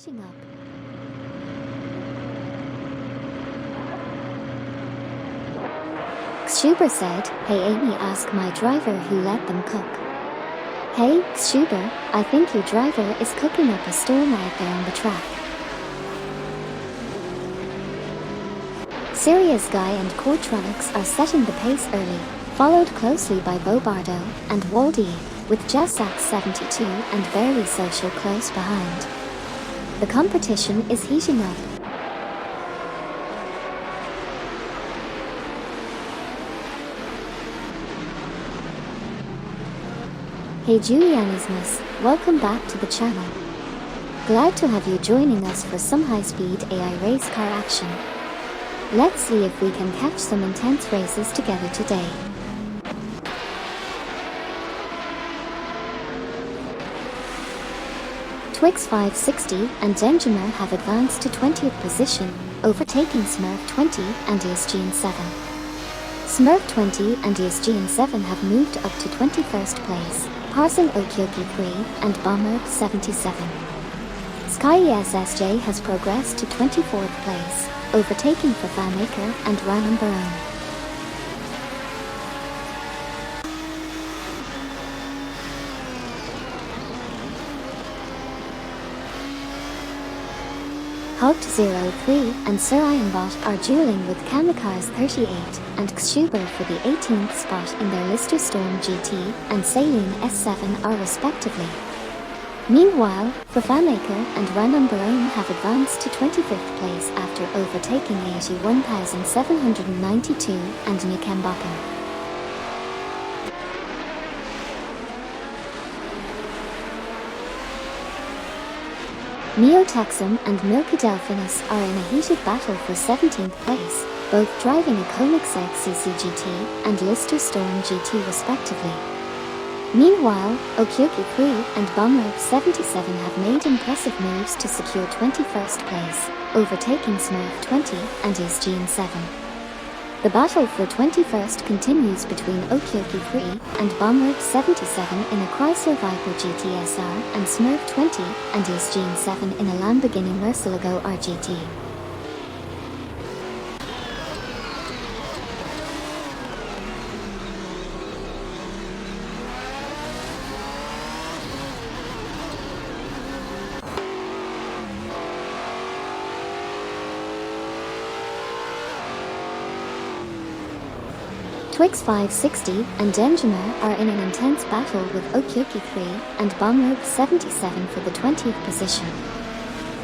heating up. Xuber said, "Hey Amy, ask my driver who let them cook." "Hey, Xuber, I think your driver is cooking up a storm out there on the track." Sirius Guy and Courtronics are setting the pace early, followed closely by Bobardo and Waldy, with Jessax 72 and Barely Social close behind. The competition is heating up. Hey Julianismus, welcome back to the channel. Glad to have you joining us for some high-speed AI race car action. Let's see if we can catch some intense races together today. Twix 560 and Denjamer have advanced to 20th position, overtaking Smurf 20 and ESGN 7. Smurf 20 and ESGN 7 have moved up to 21st place, passing Okyoki 3 and Bomber 77. Sky SSJ has progressed to 24th place, overtaking Fafamaker and Ranan Barone. Hugged03 and Sir Ironbot are dueling with Kamikaze 38 and Xuber for the 18th spot in their Lister Storm GT and Saline S7 are respectively. Meanwhile, Fafamaker and Ranan Barone have advanced to 25th place after overtaking 81,792 and Nikembakken. Neotexum and Milkadelphinus are in a heated battle for 17th place, both driving a Koenigsegg CCGT and Lister Storm GT respectively. Meanwhile, Okyoki 3 and Bomber 77 have made impressive moves to secure 21st place, overtaking Smurf 20 and ESGN 7. The battle for 21st continues between Okyoki 3 and Bomber 77 in a Chrysler Viper GTSR and Smurf 20 and ESGN 7 in a Lamborghini Murcielago RGT. Twix 560 and Denjamer are in an intense battle with Okyoki 3 and Bomber 77 for the 20th position.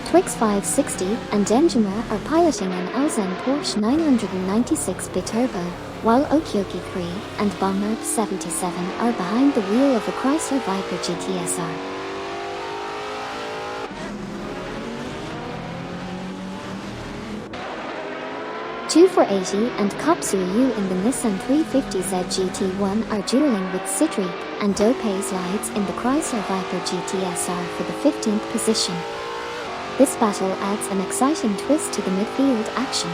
Twix 560 and Denjamer are piloting an Alzen Porsche 996 Biturbo, while Okyoki 3 and Bomber 77 are behind the wheel of a Chrysler Viper GTSR. Two 480 and Kopsuyu in the Nissan 350Z GT1 are dueling with Cedric and Dope's Lights in the Chrysler Viper GTSR for the 15th position. This battle adds an exciting twist to the midfield action.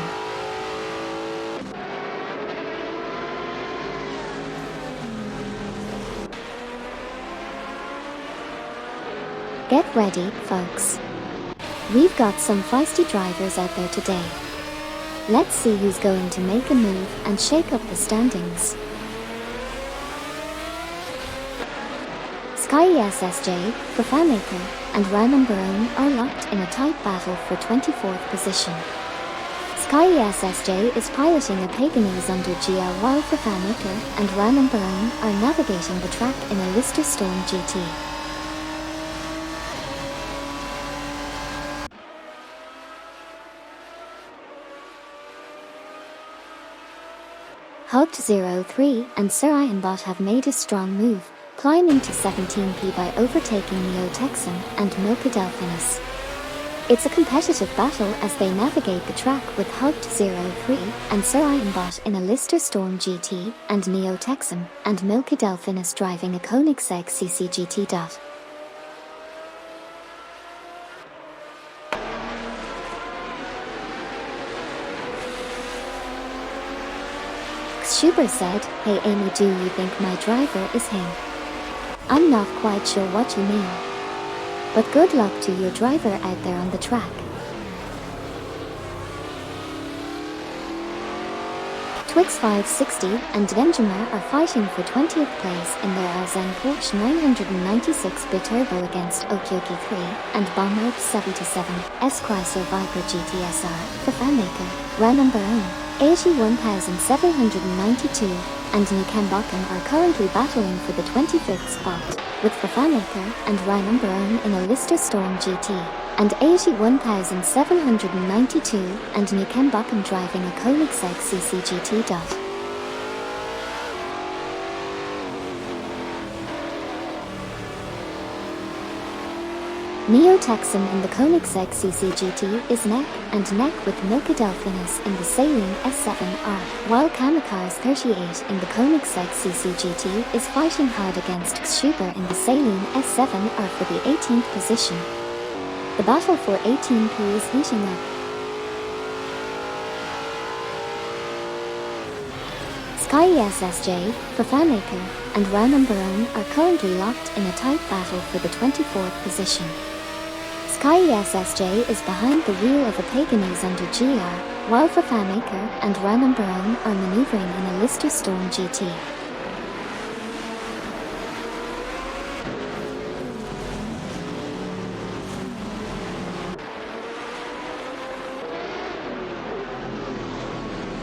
Get ready, folks. We've got some feisty drivers out there today. Let's see who's going to make a move and shake up the standings. Sky SSJ, Fafamaker, and Ranan Barone are locked in a tight battle for 24th position. Sky SSJ is piloting a Paganese under GL while Fafamaker and Ranan Barone are navigating the track in a Lister Storm GT. Hugged03 and Sir Ironbot have made a strong move, climbing to 17p by overtaking Neotexum and Milkadelphinus. It's a competitive battle as they navigate the track with Hugged03 and Sir Ironbot in a Lister Storm GT and Neotexum and Milkadelphinus driving a Koenigsegg CCGT. Xuber said, "Hey Amy, do you think my driver is him?" "I'm not quite sure what you mean." but good luck to your driver out there on the track. Twix 560 and Benjamin are fighting for 20th place in their Alzen Porsche 996 Biturbo against Okyoki 3 and Bomber 77 S Chrysler Viper GTSR for fanmaker Ranumber 81,792 and Nikembakken are currently battling for the 25th spot, with Fafamaker and Ranumber in a Lister Storm GT and 81,792 and Nikembakken driving a Koenigsegg CCGT. Neo Texan in the Koenigsegg CCGT is neck and neck with Milka Delphinus in the Saleen S7R, while Kamikaze 38 in the Koenigsegg CCGT is fighting hard against Xuber in the Saleen S7R for the 18th position. The battle for 18p is heating up. Sky SSJ, Fafamaker, and Ranumber are currently locked in a tight battle for the 24th position. Sky SSJ is behind the wheel of a Paganese under GR, while Fafamaker and Ranumber are maneuvering in a Lister Storm GT.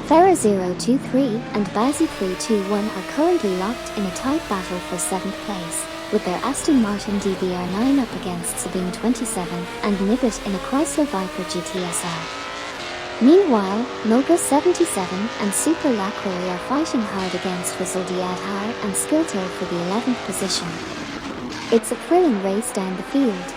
Farah 023 and Bazzi 321 are currently locked in a tight battle for 7th place, with their Aston Martin DBR9 up against Sabine 27 and Nibbit in a Chrysler Viper GTSR. Meanwhile, Noga 77 and Super Lacroix are fighting hard against Rizaldi Adhar and Skiltil for the 11th position. It's a thrilling race down the field.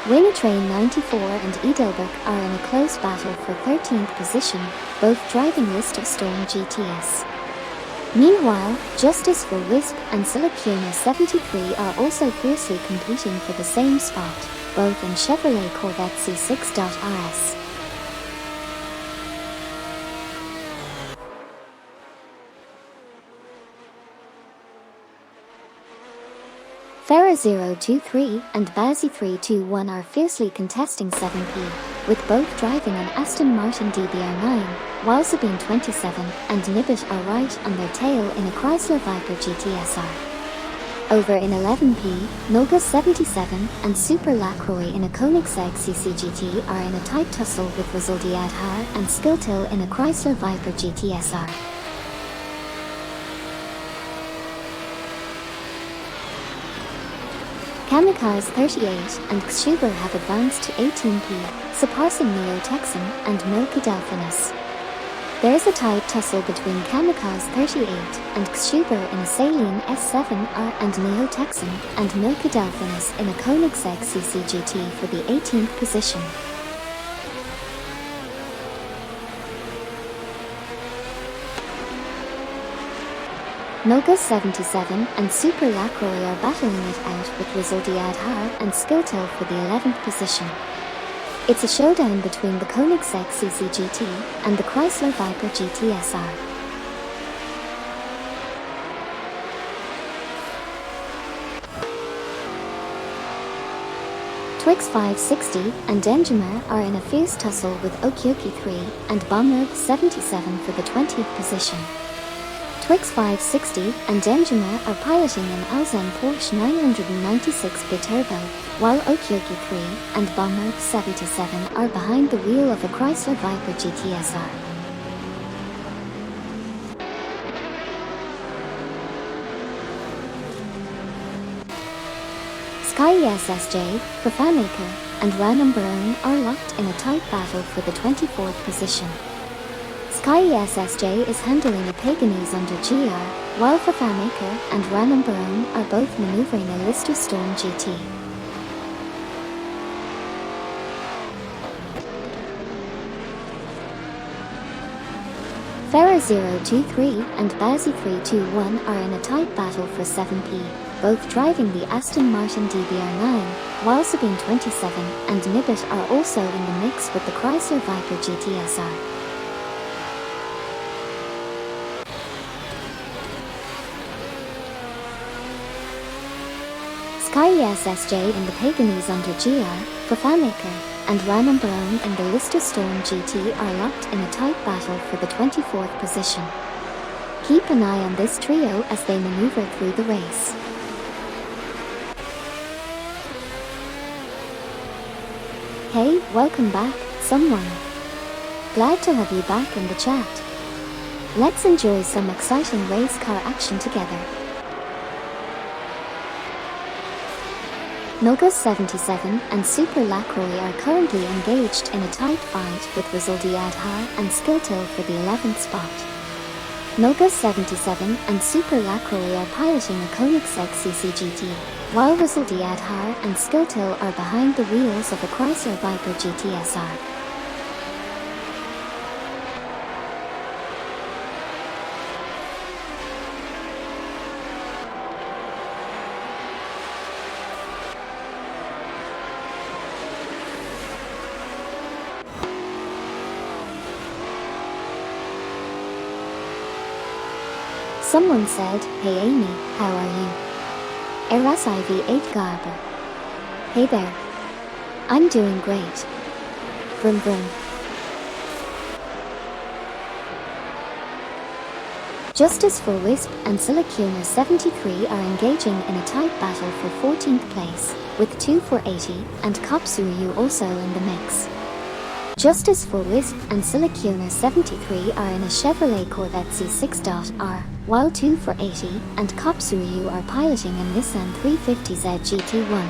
Winnertrain 94 and Edelberg are in a close battle for 13th position, both driving Lister Storm GTS. Meanwhile, Justice for Wisp and Silicuna 73 are also fiercely competing for the same spot, both in Chevrolet Corvette C6.RS. Farah 023 and Bazzi 321 are fiercely contesting 7p, with both driving an Aston Martin DBR9, while Sabine 27 and Nibbit are right on their tail in a Chrysler Viper GTSR. Over in 11p, Noga 77 and Super Lacroix in a Koenigsegg CCGT are in a tight tussle with Rizaldi Adhar and Skiltil in a Chrysler Viper GTSR. Kamikaze 38 and Xuber have advanced to 18p, surpassing Neo Texan and Milka Delphinus. There's a tight tussle between Kamikaze 38 and Xuber in a Saleen S7R and Neo Texan and Milka Delphinus in a Koenigsegg CCGT for the 18th position. Noga 77 and Super Lacroix are battling it out with Rizaldi Adhar and Skiltil for the 11th position. It's a showdown between the Koenigsegg CCGT and the Chrysler Viper GTSR. Twix 560 and Denjamer are in a fierce tussle with Okyoki 3 and Bomber 77 for the 20th position. Twix 560 and Denjamer are piloting an Alzen Porsche 996 Biturbo, while Okyoki 3 and Bomber 77 are behind the wheel of a Chrysler Viper GTSR. Sky SSJ, Fafamaker, and Ranumber are locked in a tight battle for the 24th position. Sky SSJ is handling a Paganese under GR, while Fafamaker and Ranumber are both maneuvering a Lister Storm GT. Farah 023 and Bazzi 321 are in a tight battle for 7p, both driving the Aston Martin DBR9, while Sabine 27 and Nibbit are also in the mix with the Chrysler Viper GTSR. Sky SSJ in the Paganese under GR for Fanmaker, and Random Barone in the Lister Storm GT are locked in a tight battle for the 24th position. Keep an eye on this trio as they maneuver through the race. Hey, welcome back, someone. Glad to have you back in the chat. Let's enjoy some exciting race car action together. Noga 77 and Super Lacroix are currently engaged in a tight fight with Rizaldi Adhar and Skiltil for the 11th spot. Noga 77 and Super Lacroix are piloting a Koenigsegg CCGT, while Rizaldi Adhar and Skiltil are behind the wheels of a Chrysler Viper GTSR. Someone said, "Hey Amy, how are you?" Eras IV8 Garber. Hey there. I'm doing great. Vroom vroom. Justice for Wisp and Silicuna 73 are engaging in a tight battle for 14th place, with 2 for 80 and Kopsuryu also in the mix. Justice for Wisp and Silicuna 73 are in a Chevrolet Corvette C6.R, while 2 for 80 and Kopsuryu are piloting a Nissan 350Z GT1.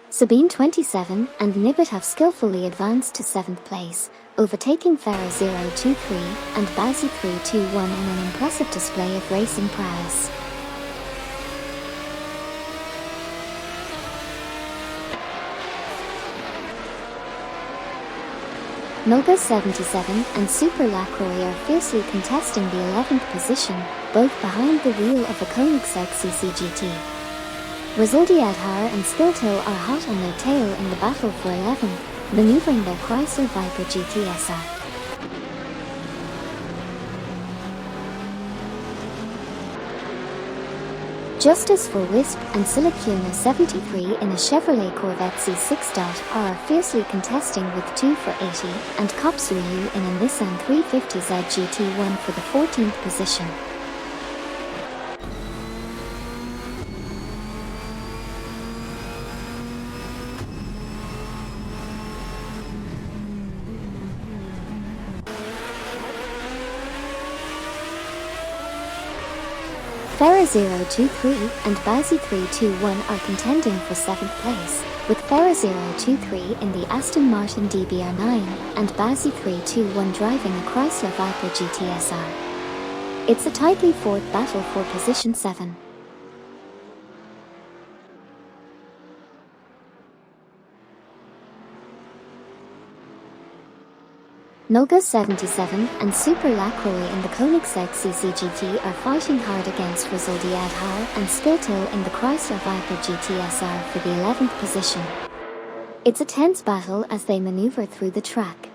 Sabine 27 and Nibbit have skillfully advanced to 7th place, overtaking Farah 023 and Bazzi 321 in an impressive display of racing prowess. Noga 77 and Super Lacroix are fiercely contesting the 11th position, both behind the wheel of a Koenigsegg CCGT. Rizaldi Adhar and Skiltil are hot on their tail in the battle for 11th, maneuvering their Chrysler Viper GTSR. Justice for Wisp and Silicuna 73 in a Chevrolet Corvette C6.R are fiercely contesting with 2 for 80 and Kopsuryu in a Nissan 350Z GT1 for the 14th position. Farah 023 and Bazzi 321 are contending for 7th place, with Farah 023 in the Aston Martin DBR9 and Bazzi 321 driving a Chrysler Viper GTSR. It's a tightly fought battle for position 7. Noga 77 and Super Lacroix in the Koenigsegg CCGT are fighting hard against Rizaldi Adhar and Skiltil in the Chrysler Viper GTSR for the 11th position. It's a tense battle as they maneuver through the track.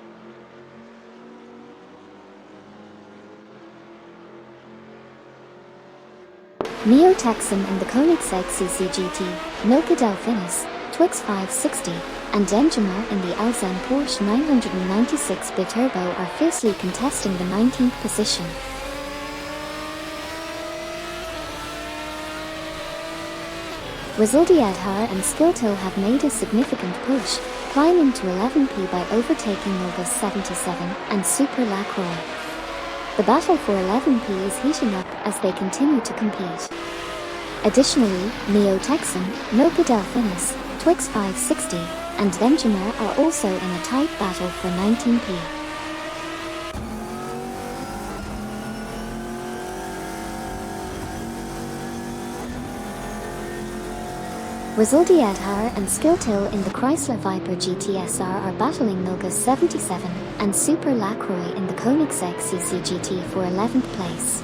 Neo Texan in the Koenigsegg CCGT, Noka Delphinus, Twix 560, and Denjamar in the Alzan Porsche 996 Biturbo are fiercely contesting the 19th position. Rizaldi Adhar and Skiltil have made a significant push, climbing to 11p by overtaking Noga 77 and Super Lacroix. The battle for 11p is heating up as they continue to compete. Additionally, Neo Texan, Noka Delphinus, Twix 560, and Denjamar are also in a tight battle for 19p. Resulty Adhar and Skiltil in the Chrysler Viper GTSR are battling Milgauss 77 and Super Lacroix in the Koenigsegg CCGT for 11th place.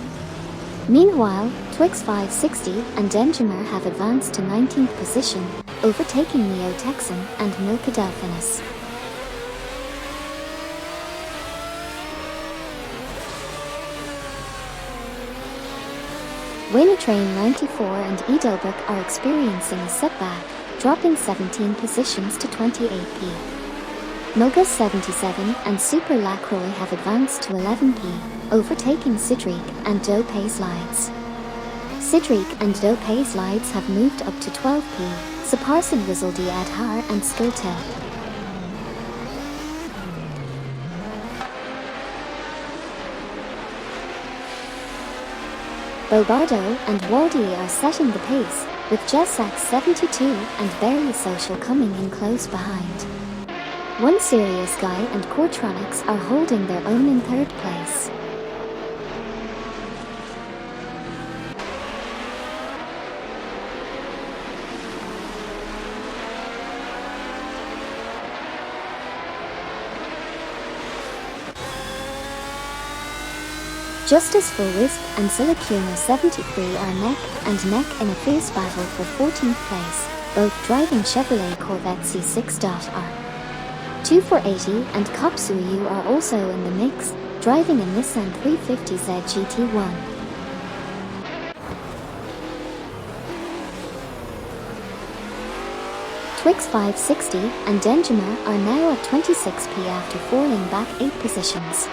Meanwhile, Twix 560 and Engemer have advanced to 19th position, overtaking Neo Texan and Milka Delphinus. Train 94 and Edelbrook are experiencing a setback, dropping 17 positions to 28p. Milgauss 77 and Super Lacroix have advanced to 11p, overtaking Sidric and Dopay Slides. Sidric and Dopay Slides have moved up to 12p, surpassing Resulty Adhar and Skiltil. Bobardo and Waldy are setting the pace, with Jessax 72 and Barely Social coming in close behind. One Serious Guy and Coretronics are holding their own in third place. Justice for Wisp and Silicuna 73 are neck and neck in a fierce battle for 14th place, both driving Chevrolet Corvette C6.R. 2480 and Kopsuyu are also in the mix, driving a Nissan 350Z GT1. Twix 560 and Engemer are now at 26p after falling back 8 positions.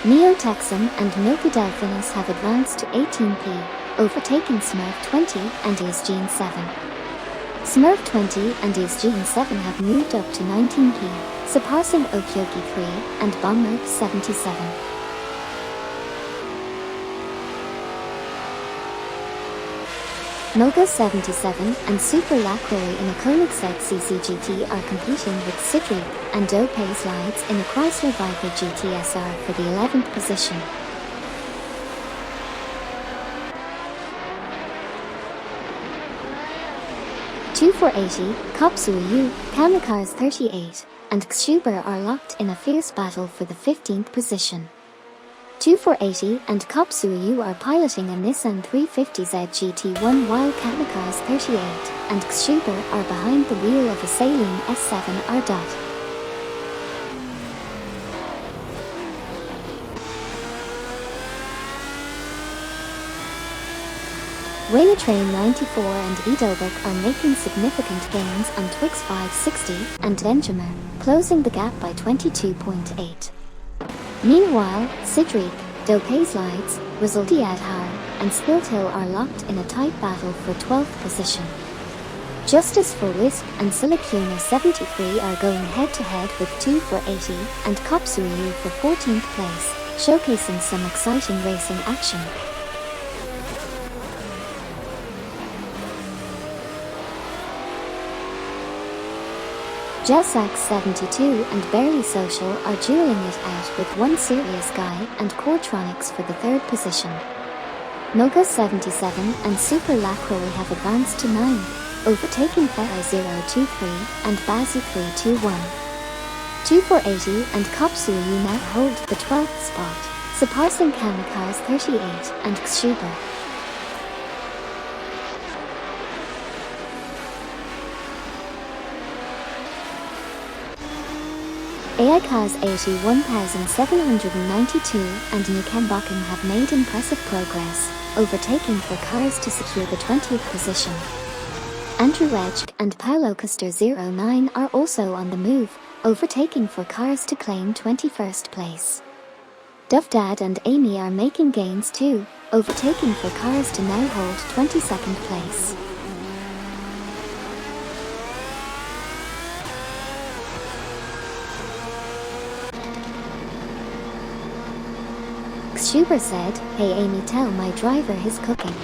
Neo Texan and Milka Delphinus have advanced to 18p, overtaking Smurf 20 and Isgene 7. Smurf 20 and Isgene 7 have moved up to 19p, surpassing Okyoki 3 and Bomber 77. Milgauss 77 and Super Lacroix in a Koenigsegg CCGT are competing with Sidric and Dopay Slides in a Chrysler Viper GTSR for the 11th position. (2480), Kopsuyu, Kamikaze 38, and Xuber are locked in a fierce battle for the 15th position. 2480 and Kopsuyu are piloting a Nissan 350Z GT1 while Kamikaze 38 and Xuber are behind the wheel of a Saline S7R. Train 94 and Edelbrook are making significant gains on Twix 560 and Engemer, closing the gap by 22.8. Meanwhile, Sidric, Dopay Slides, Resulty Adhar, and Skiltil are locked in a tight battle for 12th position. Justice for Wisp and Silicuna 73 are going head-to-head with 2480 and Kopsuyu for 14th place, showcasing some exciting racing action. Jessax 72 and Barely Social are dueling it out with One Serious Guy and Coretronics for the 3rd position. Milgauss 77 and Super Lacroix have advanced to 9th, overtaking Ferra 023 and Bazu 321. 2480 and Kopsuyu now hold the 12th spot, surpassing Kamikaze 38 and Xuber. Aika's 81,792 and Nukambakan have made impressive progress, overtaking for cars to secure the 20th position. Andrew Edge and Paulo Custer 09 are also on the move, overtaking for cars to claim 21st place. Duvdad and Amy are making gains too, overtaking for cars to now hold 22nd place. Xuber said, "Hey Amy, tell my driver he's cooking."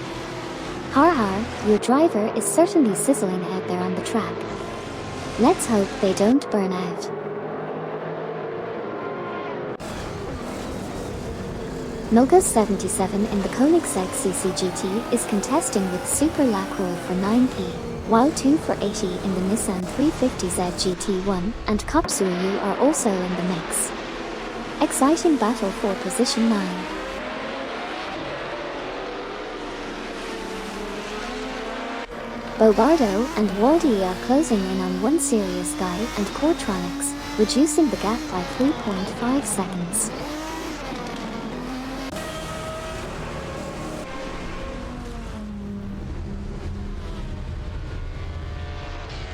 Har har, your driver is certainly sizzling out there on the track. Let's hope they don't burn out. Milgauss 77 in the Koenigsegg CCGT is contesting with Super Lacroix for 9p, while 2 for 80 in the Nissan 350Z GT1 and Kopsuyu are also in the mix. Exciting battle for position 9. Bobardo and Waldi are closing in on 1 Serious Guy and Coretronics, reducing the gap by 3.5 seconds.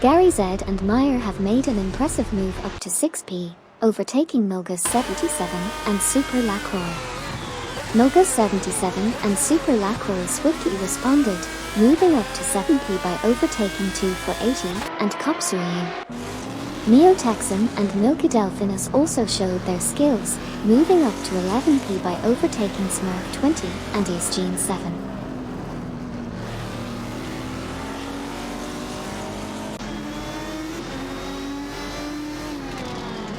Gary Z and Meyer have made an impressive move up to 6p, overtaking Noga 77 and Super Lacroix. Noga 77 and Super Lacroix swiftly responded, moving up to 7p by overtaking 2 for 80 and Kopsuyu. Neo Texan and Milky Delphinus also showed their skills, moving up to 11p by overtaking Smurf 20 and Ace Gene 7.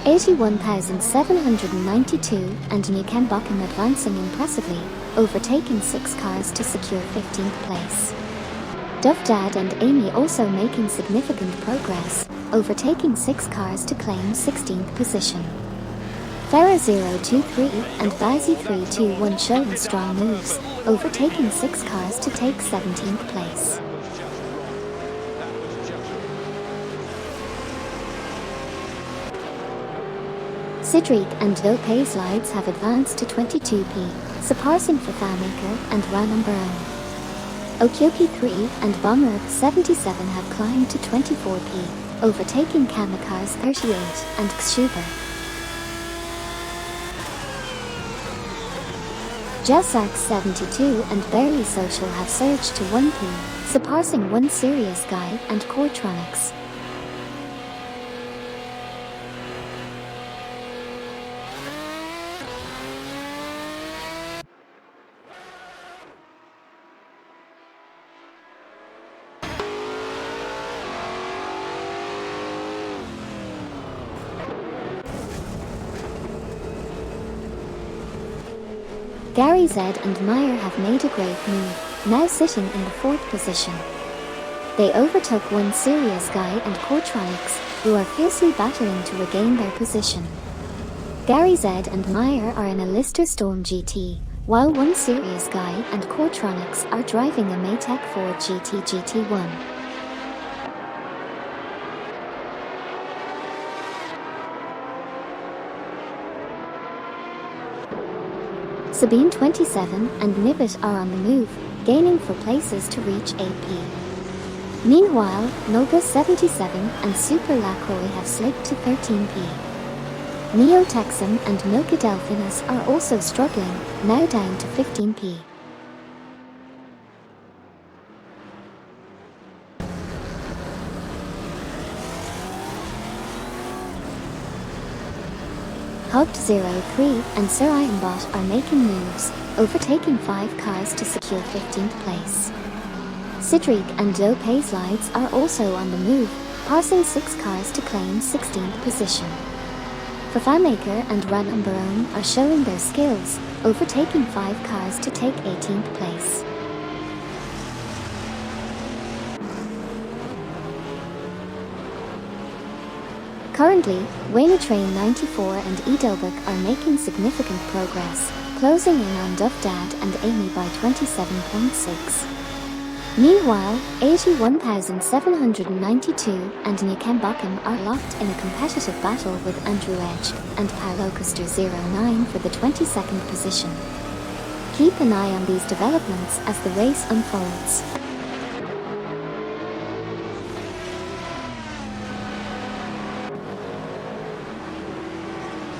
$81,792 and Newcambocken advancing impressively, overtaking 6 cars to secure 15th place. Duff Dad and Amy also making significant progress, overtaking 6 cars to claim 16th position. Farah 023 and Bazi 321 showing strong moves, overtaking 6 cars to take 17th place. Cedric and Lopez Lights have advanced to 22p, surpassing Fafamaker and Ranumberon. Okyoki 3 and Bomber 77 have climbed to 24p, overtaking Kamikaze 38 and Xshuber. Jessax 72 and Barely Social have surged to 1p, surpassing 1 Serious Guy and Coretronics. Gary Z and Meyer have made a great move, now sitting in the 4th position. They overtook 1 Serious Guy and Coretronics, who are fiercely battling to regain their position. Gary Z and Meyer are in a Lister Storm GT, while 1 Serious Guy and Coretronics are driving a Maytech Ford GT GT1. Sabine 27 and Nibbit are on the move, gaining for places to reach 8p. Meanwhile, Noga 77 and Super Lacroix have slipped to 13p. Neo Texan and Milky Delphinus are also struggling, now down to 15p. Hugged03 and Sir Ironbot are making moves, overtaking 5 cars to secure 15th place. Cedric and Lopez Lights are also on the move, passing 6 cars to claim 16th position. Fafamaker and Ranumberon are showing their skills, overtaking 5 cars to take 18th place. Currently, Wayne Train 94 and Edelbrook are making significant progress, closing in on Duff Dad and Amy by 27.6. Meanwhile, 81,792 and Newcambocken are locked in a competitive battle with Andrew Edge and Pylocaster 09 for the 22nd position. Keep an eye on these developments as the race unfolds.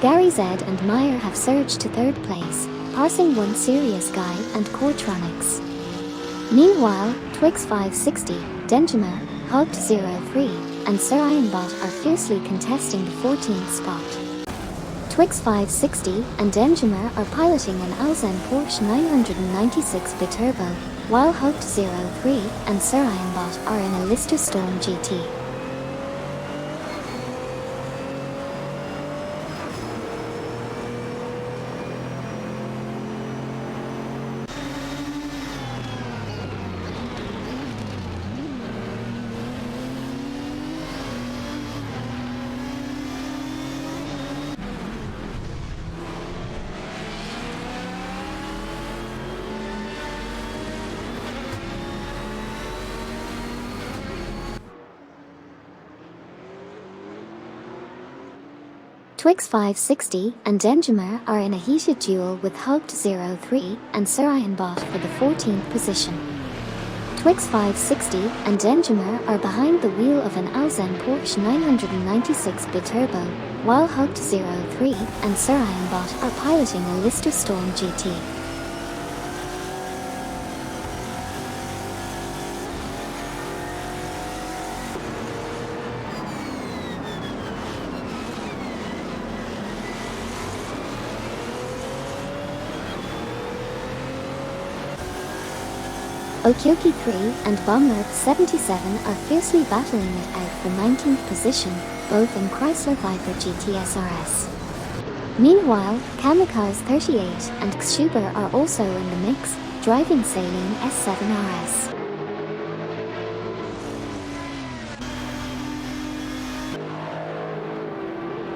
Gary Z and Meyer have surged to 3rd place, passing 1 Serious Guy and Coretronics. Meanwhile, Twix 560, Denjima, Hugged03, and Sir Ironbot are fiercely contesting the 14th spot. Twix 560 and Denjima are piloting an Alzen Porsche 996 Biturbo, while Hugged03 and Sir Ironbot are in a Lister Storm GT. Twix 560 and Enjammer are in a heated duel with Hugged03 and Surianbot for the 14th position. Twix 560 and Enjammer are behind the wheel of an Alzen Porsche 996 Biturbo, while Hugged03 and Surianbot are piloting a Lister Storm GT. Okyoki 3 and Bomberg 77 are fiercely battling it out for 19th position, both in Chrysler Viper GT SRS. Meanwhile, Kamikaze 38 and Xuber are also in the mix, driving Saline S7 RS.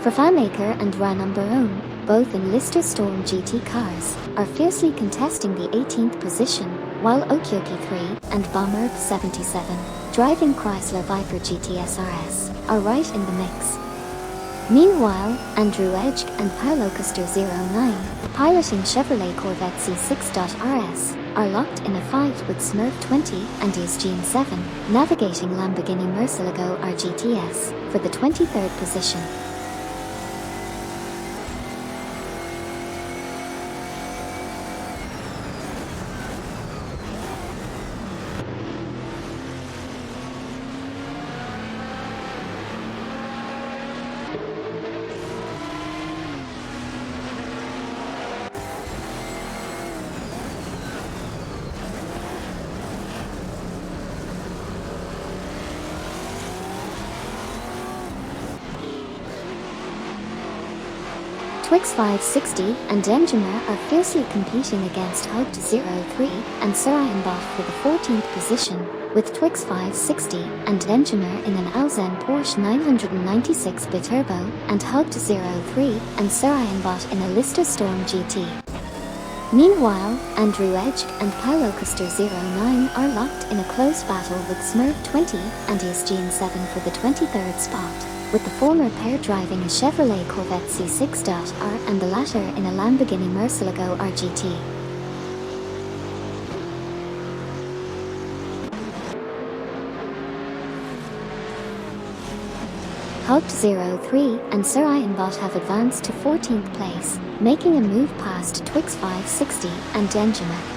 For FanMaker and Ranum Barone, both in Lister Storm GT cars, are fiercely contesting the 18th position, while Okyoki 3 and Bomberg 77, driving Chrysler Viper GT SRS, are right in the mix. Meanwhile, Andrew Edge and Paolo Custer 09, piloting Chevrolet Corvette C6.RS, are locked in a fight with Smurf 20 and Eugene 7, navigating Lamborghini Murcielago RGTS, for the 23rd position. Twix 560 and Enjammer are fiercely competing against Hugged03 and Surianbot for the 14th position, with Twix 560 and Enjammer in an Alzen Porsche 996 Biturbo and Hugged03 and Surianbot in a Lister Storm GT. Meanwhile, Andrew Edge and Paolo Custer 09 are locked in a close battle with Smurf 20 and Eugene 7 for the 23rd spot, with the former pair driving a Chevrolet Corvette C6.R and the latter in a Lamborghini Murcielago RGT. Hugged03 and Surianbot have advanced to 14th place, making a move past Twix 560 and Enjammer.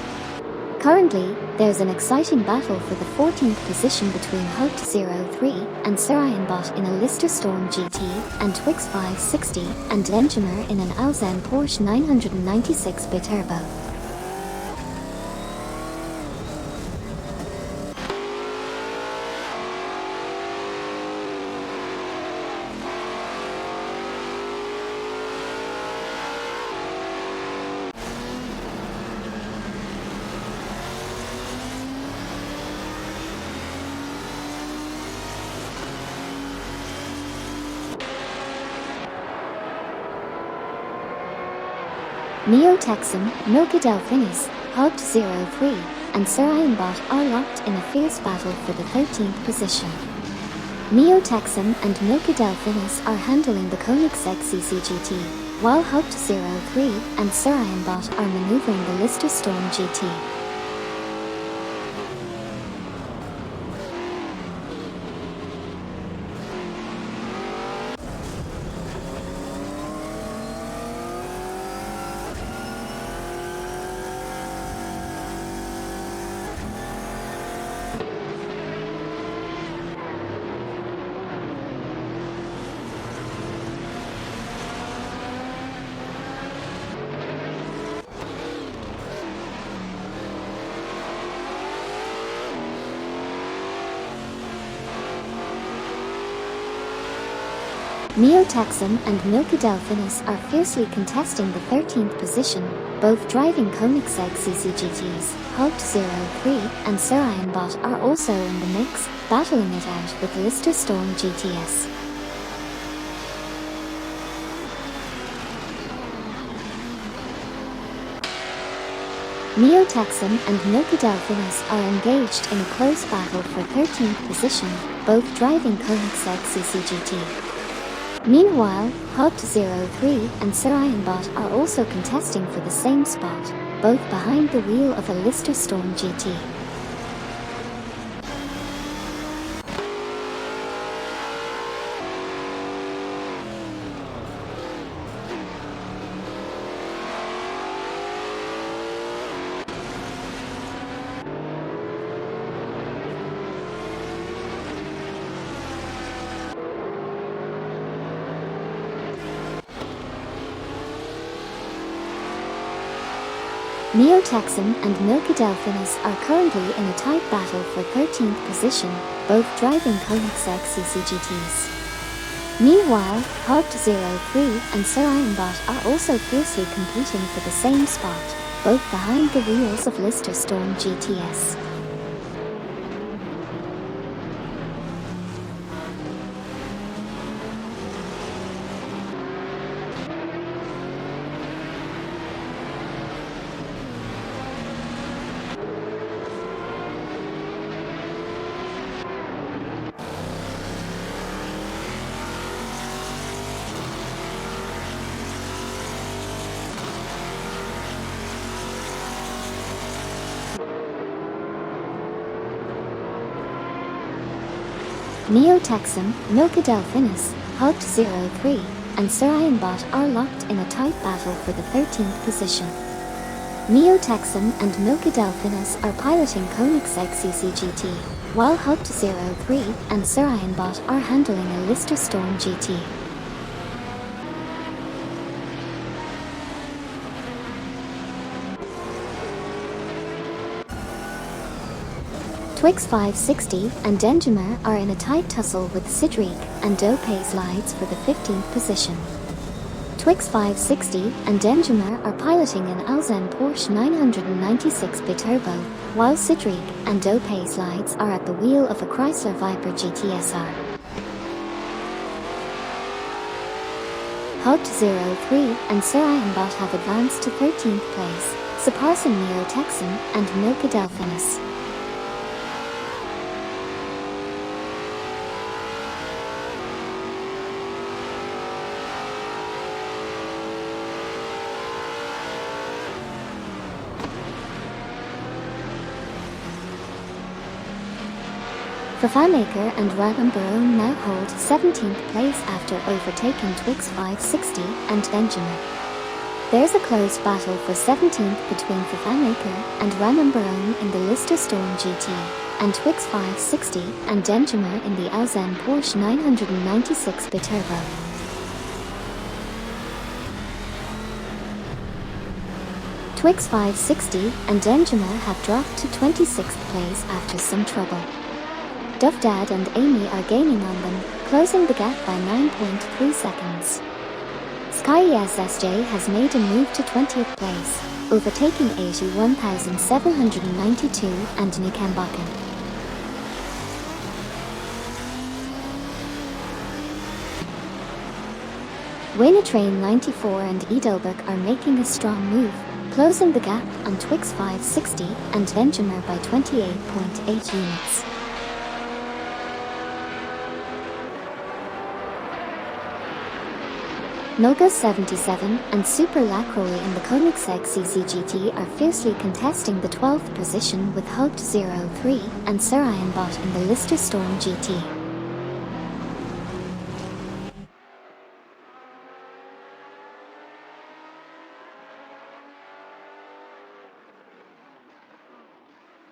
Currently, there's an exciting battle for the 14th position between Hugged03 and Surianbot in a Lister Storm GT and Twix 560 and Enjammer in an Alzen Porsche 996 Biturbo. Neo Texan, Milka Delphinis, Hugged03, and Surianbot are locked in a fierce battle for the 13th position. Neo Texan and Milka Delphinis are handling the Koenigsegg CCGT, while Hugged03 and Surianbot are maneuvering the Lister Storm GT. Neo Texan and Milka Delphinis are fiercely contesting the 13th position, both driving Koenigsegg CCGTs. Hugged03 and Surianbot are also in the mix, battling it out with Lister Storm GTS. Neo Texan and Milka Delphinis are engaged in a close battle for 13th position, both driving Koenigsegg CCGT. Meanwhile, Hub03 and Sirionbot are also contesting for the same spot, both behind the wheel of a Lister Storm GT. Neo-Texan and Milky Delphinus are currently in a tight battle for 13th position, both driving Koenigsegg CCGTs. Meanwhile, Hub03 and Sirionbot are also fiercely competing for the same spot, both behind the wheels of Lister Storm GTS. Neo-Texan, Milky Delphinus, Hub03, and Sirionbot are locked in a tight battle for the 13th position. Neo-Texan and Milky Delphinus are piloting Koenigsegg CCGT, while Hub03 and Sirionbot are handling a Lister Storm GT. Twix 560 and Denjamer are in a tight tussle with Sidriq and Dopey's Lides for the 15th position. Twix 560 and Denjamer are piloting an Alzen Porsche 996 Biturbo, while Sidriq and Dopey's Lides are at the wheel of a Chrysler Viper GTSR. Hub03 and Sirionbot have advanced to 13th place, surpassing Neo-Texan and Milky Delphinus. Fafamaker and Ragambarone now hold 17th place after overtaking Twix 560 and Denjamer. There's a close battle for 17th between Fafamaker and Ragambarone in the Lister Storm GT, and Twix 560 and Denjamer in the Alzen Porsche 996 Biturbo. Twix 560 and Denjamer have dropped to 26th place after some trouble. Duffdad and Amy are gaining on them, closing the gap by 9.3 seconds. Sky SSJ has made a move to 20th place, overtaking 81,792 and Nikambakan. Waynetrain 94 and Edelberg are making a strong move, closing the gap on Twix 560 and Denjamer by 28.8 units. Noga 77 and Super Lacroix in the Koenigsegg CCGT are fiercely contesting the 12th position with Hub03 and Sirionbot in the Lister Storm GT.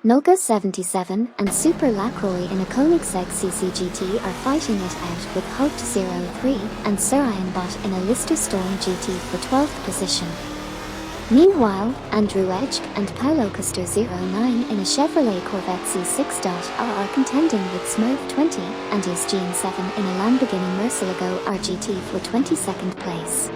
Noga 77 and Super Lacroix in a Koenigsegg CCGT are fighting it out with Hub03 and Sirionbot in a Lister Storm GT for 12th position. Meanwhile, Andrew Edge and Paulo Custer 09 in a Chevrolet Corvette C6 are contending with Smurf 20 and Eugene 7 in a Lamborghini Murcielago RGT for 22nd place.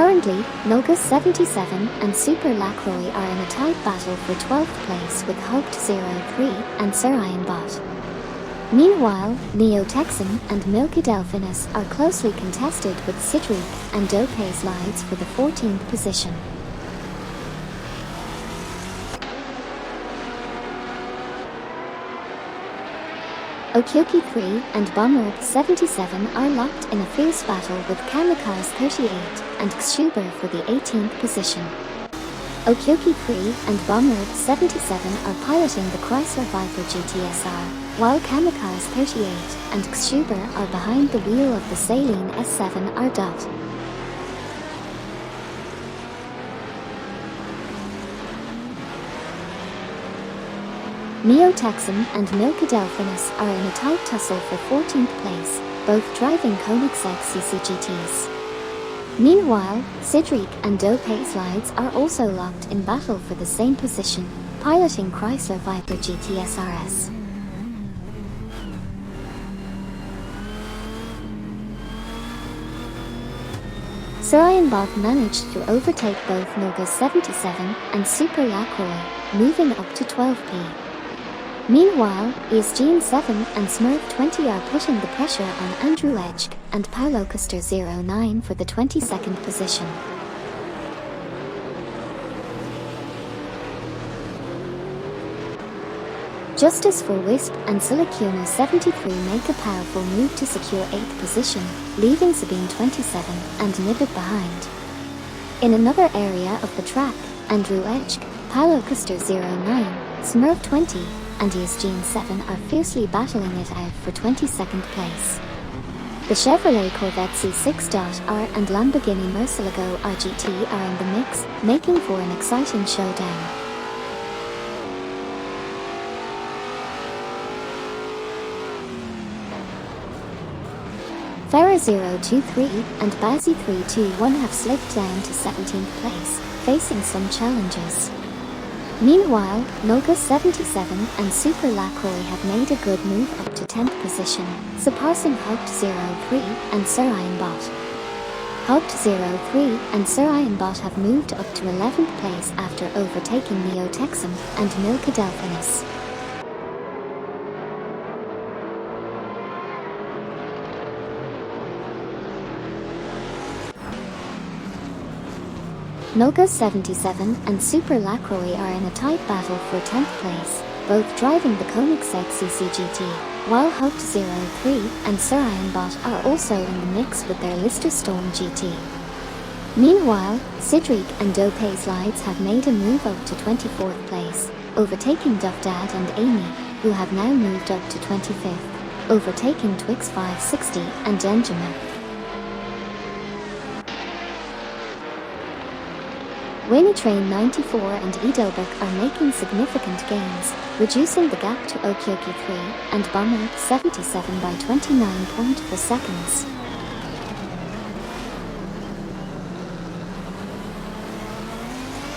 Currently, Noga 77 and Super Lacroix are in a tight battle for 12th place with Hub03 and Sirionbot. Meanwhile, Neo-Texan and Milky Delphinus are closely contested with Sidriq and Dopey's Lides for the 14th position. Okyoki 3 and Bomber 77 are locked in a fierce battle with Kamikaze 38 and Xuber for the 18th position. Okyoki 3 and Bomber 77 are piloting the Chrysler Viper GTSR, while Kamikaze 38 and Xuber are behind the wheel of the Saline S7R. Neo Texan and Milka Delphinus are in a tight tussle for 14th place, both driving Koenigsegg CCGTs. Meanwhile, Cedric and Dope Slides are also locked in battle for the same position, piloting Chrysler Viper GTSRS. Serayanbot managed to overtake both Noga 77 and Super Lacroix, moving up to 12p. Meanwhile, Easgene 7 and Smurf 20 are putting the pressure on Andrew Edge and Paulo Custer 09 for the 22nd position. Justice for Wisp and Silicuno 73 make a powerful move to secure 8th position, leaving Sabine 27 and Nibbit behind. In another area of the track, Andrew Edge, Paulo Custer 09, Smurf 20, and Easgene 7 are fiercely battling it out for 22nd place. The Chevrolet Corvette C6.R and Lamborghini Murcielago RGT are in the mix, making for an exciting showdown. Farah 023 and Bazzi 321 have slipped down to 17th place, facing some challenges. Meanwhile, Noga 77 and Super Lacroix have made a good move up to 10th position, surpassing Hugt 03 and Serayanbot. Hugt 03 and Serayanbot have moved up to 11th place after overtaking Neo Texan and Milka Delphinus. Noga 77 and Super Lacroix are in a tight battle for 10th place, both driving the Koenigsegg CCGT, while Hugt 03 and Serayanbot are also in the mix with their Lister Storm GT. Meanwhile, Cedric and Dope Slides have made a move up to 24th place, overtaking Duff Dad and Amy, who have now moved up to 25th, overtaking Twix 560 and Enjima. Winnie Train 94 and Edelberg are making significant gains, reducing the gap to Okyoki 3 and Bomber 77 by 29.4 seconds.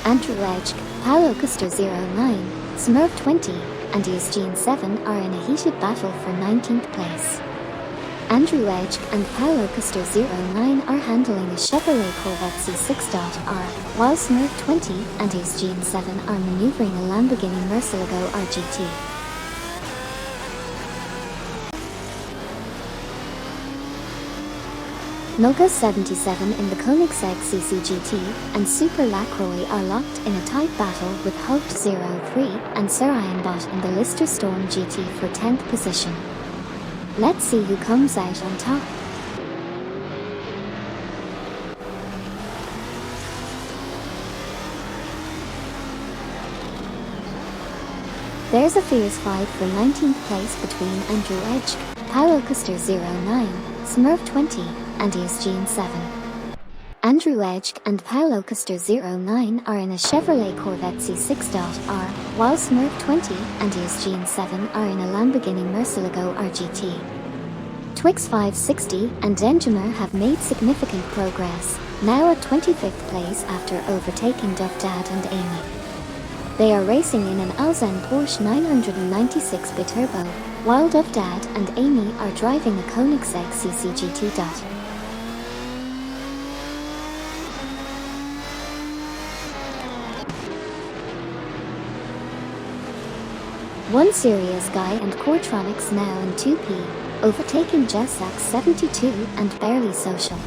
Andrew Edge, Paulo Custer 09, Smurf 20, and Easgene 7 are in a heated battle for 19th place. Andrew Edge and Paulo Custer 09 are handling a Chevrolet Corvette C6.R, while Smurf 20 and Easgene 7 are maneuvering a Lamborghini Murcielago RGT. Noga 77 in the Koenigsegg CCGT and Super Lacroix are locked in a tight battle with Hugt 03 and Serayanbot in the Lister Storm GT for 10th position. Let's see who comes out on top. There's a fierce fight for 19th place between Andrew Edge, Paulo Custer 09, Smurf 20, and Easgene 7. Andrew Edge and Paulo Custer 09 are in a Chevrolet Corvette C6.R, while Smurf 20 and Easgene 7 are in a Lamborghini Murcielago RGT. Twix 560 and Enjima have made significant progress, now at 25th place after overtaking Duff Dad and Amy. They are racing in an Alzheimer Porsche 996 Biturbo, while Duff Dad and Amy are driving a Koenigsegg CCGT. One Serious Guy and Cortronics now in 2P, overtaking Jazzax 72 and Barely Social.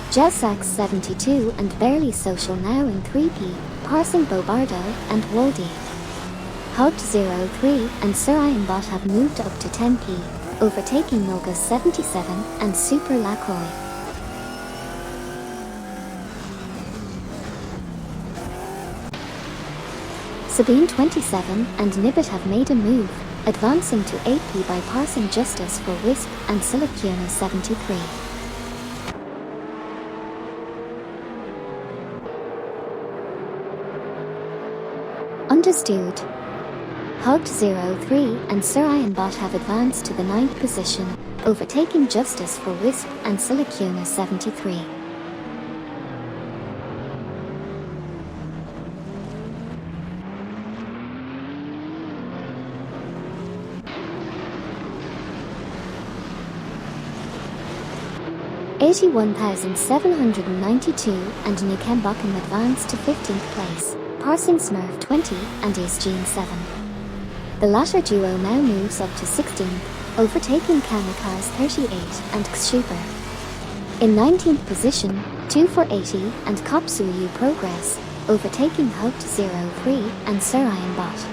Jazzax 72 and Barely Social now in 3P, passing Bobardo and Waldy. Haupt 03 and Sir Ironbot have moved up to 10p, overtaking Nulgus 77 and Super Lacroix. Sabine 27 and Nibbit have made a move, advancing to 8p by passing Justice for Wisp and Silicuna 73. Understood. Haupt 03 and Sir Ironbot have advanced to the 9th position, overtaking Justice for Wisp and Silicuna 73. $81,792 and Nikembakum advanced to 15th place, passing Smurf 20 and Ace-Gene 7. The latter duo now moves up to 16th, overtaking Kamikaze 38 and Xshuber. In 19th position, 2480 and Kopsuyu progress, overtaking Haupt 03 and Sir Ironbot.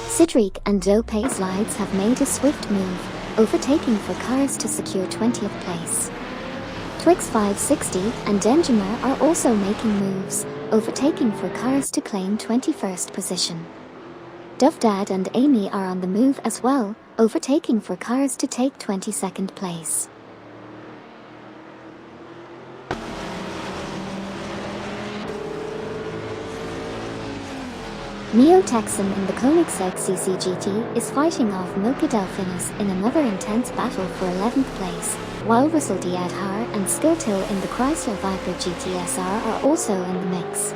Sidric and Dope Slides have made a swift move, overtaking for cars to secure 20th place. Twix 560 and Denjimer are also making moves, overtaking for cars to claim 21st position. Duffdad and Amy are on the move as well, overtaking for cars to take 22nd place. Neo-Texan in the Koenigsegg CCGT is fighting off Milka Delphinus in another intense battle for 11th place, while Russell Adhar and Skiltil in the Chrysler Viper GTSR are also in the mix.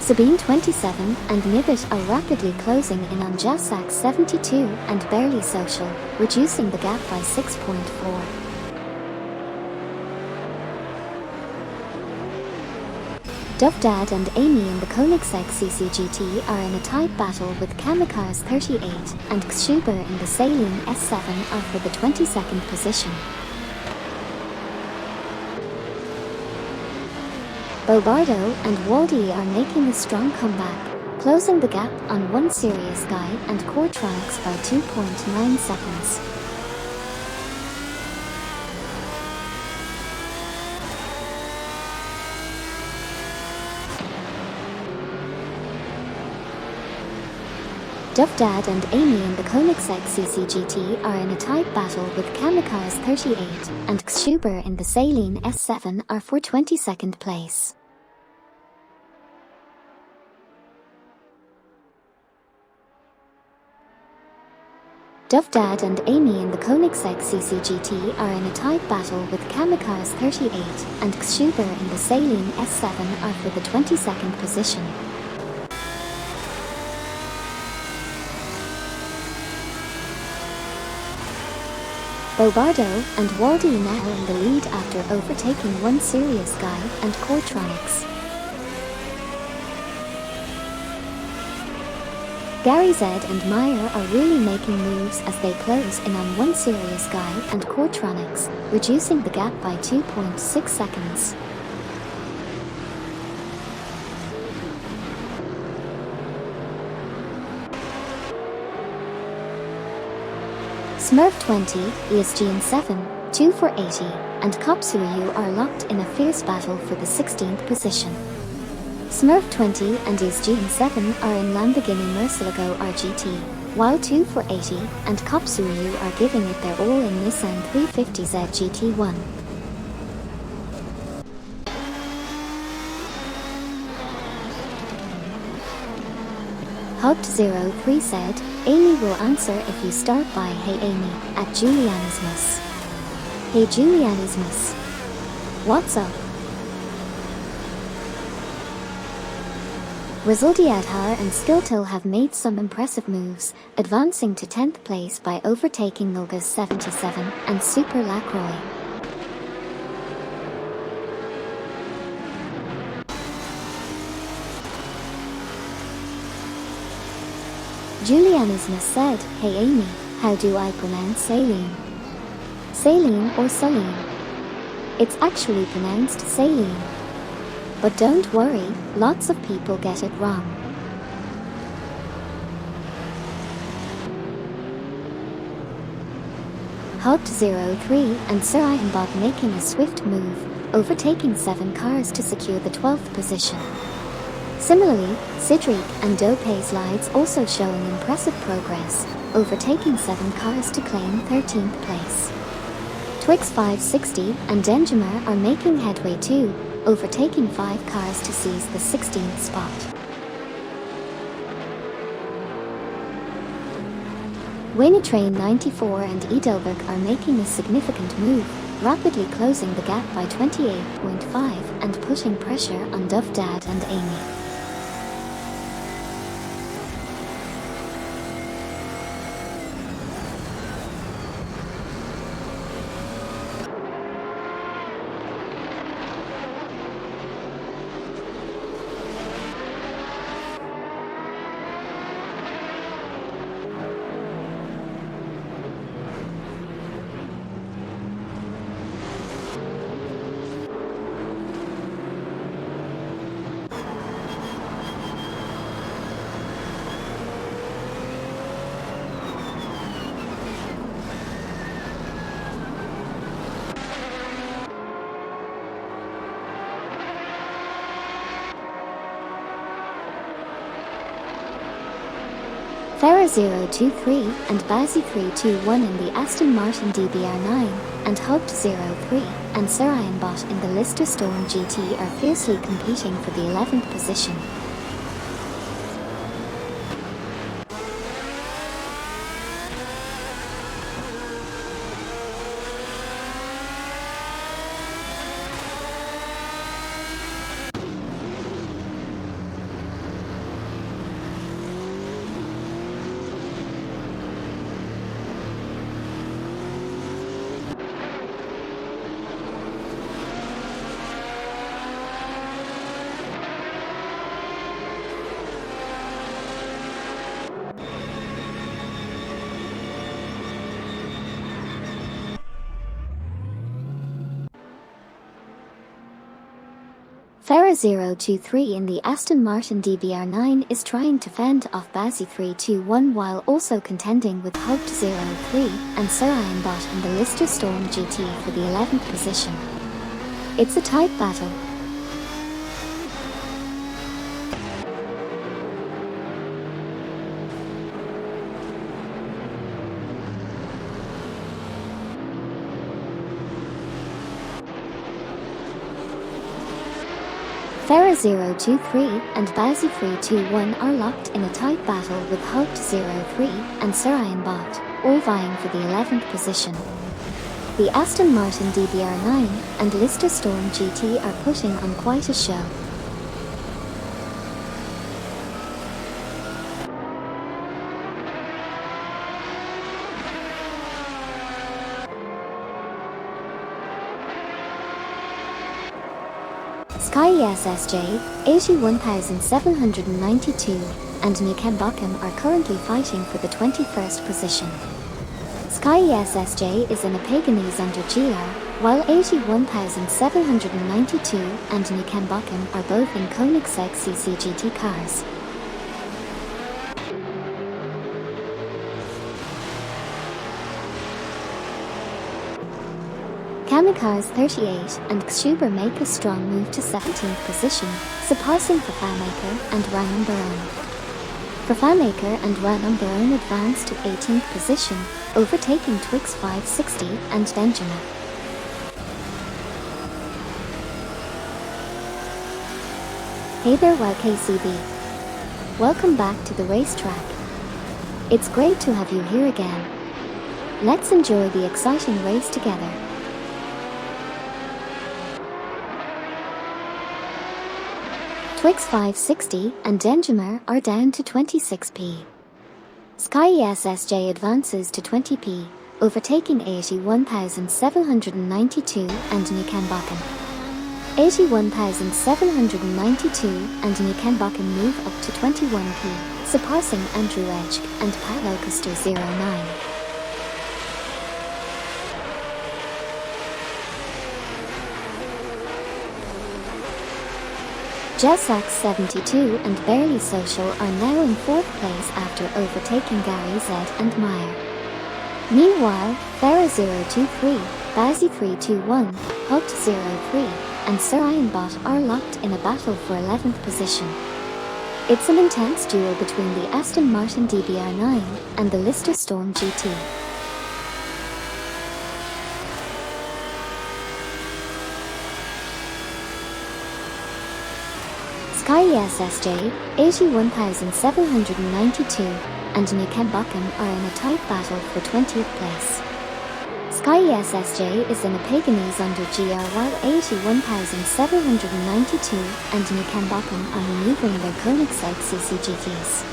Sabine 27 and Nibbit are rapidly closing in on Jasak 72 and Barely Social, reducing the gap by 6.4. Duffdad and Amy in the Koenigsegg CCGT are in a tight battle with Kamikaze 38 and Xshuber in the Saline S7 are for the 22nd position. Bobardo and Waldy are making a strong comeback, closing the gap on One Serious Guy and Coretronics by 2.9 seconds. Duffdad and Amy in the Koenigsegg CCGT are in a tight battle with Kamikaze 38 and Xshuber in the Saline S7 are for 22nd place. Duffdad and Amy in the Koenigsegg CCGT are in a tight battle with Kamikaze 38 and Xshuber in the Saline S7 are for the 22nd position. Bobardo and Waldy now in the lead after overtaking One Serious Guy and Coretronics. Gary Z and Meyer are really making moves as they close in on One Serious Guy and Coretronics, reducing the gap by 2.6 seconds. Smurf 20, ESGN 7, 2480, and Kopsuyu are locked in a fierce battle for the 16th position. Smurf 20 and ESGN 7 are in Lamborghini Murcielago RGT, while 2480 and Kopsuyu are giving it their all in Nissan 350Z GT1. Haupt 03 said, Amy will answer if you start by Hey Amy, at Julianismus. Hey Julianismus. What's up? Rizaldiadhar and Skiltil have made some impressive moves, advancing to 10th place by overtaking Nulgus 77 and Super Lacroix. Julianasna said, "Hey Amy, how do I pronounce saline? Saline or saline? It's actually pronounced saline. But don't worry, lots of people get it wrong." Hub03 and Sir Ironbot making a swift move, overtaking 7 cars to secure the 12th position. Similarly, Cedric and Dope's Lides also showing impressive progress, overtaking 7 cars to claim 13th place. Twix 560 and Denjamer are making headway too, overtaking 5 cars to seize the 16th spot. Train 94 and Edelberg are making a significant move, rapidly closing the gap by 28.5 and putting pressure on Dove Dad and Amy. Farah 023 and Bazzy 321 in the Aston Martin DBR9, and Hub 03 and Sir Ironbot in the Lister Storm GT are fiercely competing for the 11th position. Farah 023 in the Aston Martin DBR9 is trying to fend off Bazzy 321 while also contending with Hub 03 and Sir Ironbot in the Lister Storm GT for the 11th position. It's a tight battle. Farah 023 and Bazzy 321 are locked in a tight battle with Hub 03 and Sir Ironbot, all vying for the 11th position. The Aston Martin DBR9 and Lister Storm GT are putting on quite a show. Sky SSJ, 81,792, and Nukembakum are currently fighting for the 21st position. Sky SSJ is in a Paganese under GR, while 81,792 and Nukembakum are both in Koenigsegg CCGT cars. Kamikaze 38 and Xuber make a strong move to 17th position, surpassing Fafamaker and Ranam Baron. Fafamaker and Ranam Baron advance to 18th position, overtaking Twix 560 and Benjamin. Hey there YKCB. Welcome back to the racetrack. It's great to have you here again. Let's enjoy the exciting race together. Twix 560 and Denjamer are down to 26p. Sky SSJ advances to 20p, overtaking 81,792 and Nukembakum. 81,792 and Nikenbakken move up to 21p, surpassing Andrew Edge and Paolo Coster 09. Jessax 72 and Barely Social are now in 4th place after overtaking Gary Z and Meyer. Meanwhile, Farah 023, Bazzi 321, Hugt 03, and Sir Ironbot are locked in a battle for 11th position. It's an intense duel between the Aston Martin DBR9 and the Lister Storm GT. Sky SSJ, 81,792, and Nikenbakken are in a tight battle for 20th place. Sky SSJ is in a Paganese under GR while 81,792 and Nikenbakken are maneuvering their Koenigsegg CCGTs.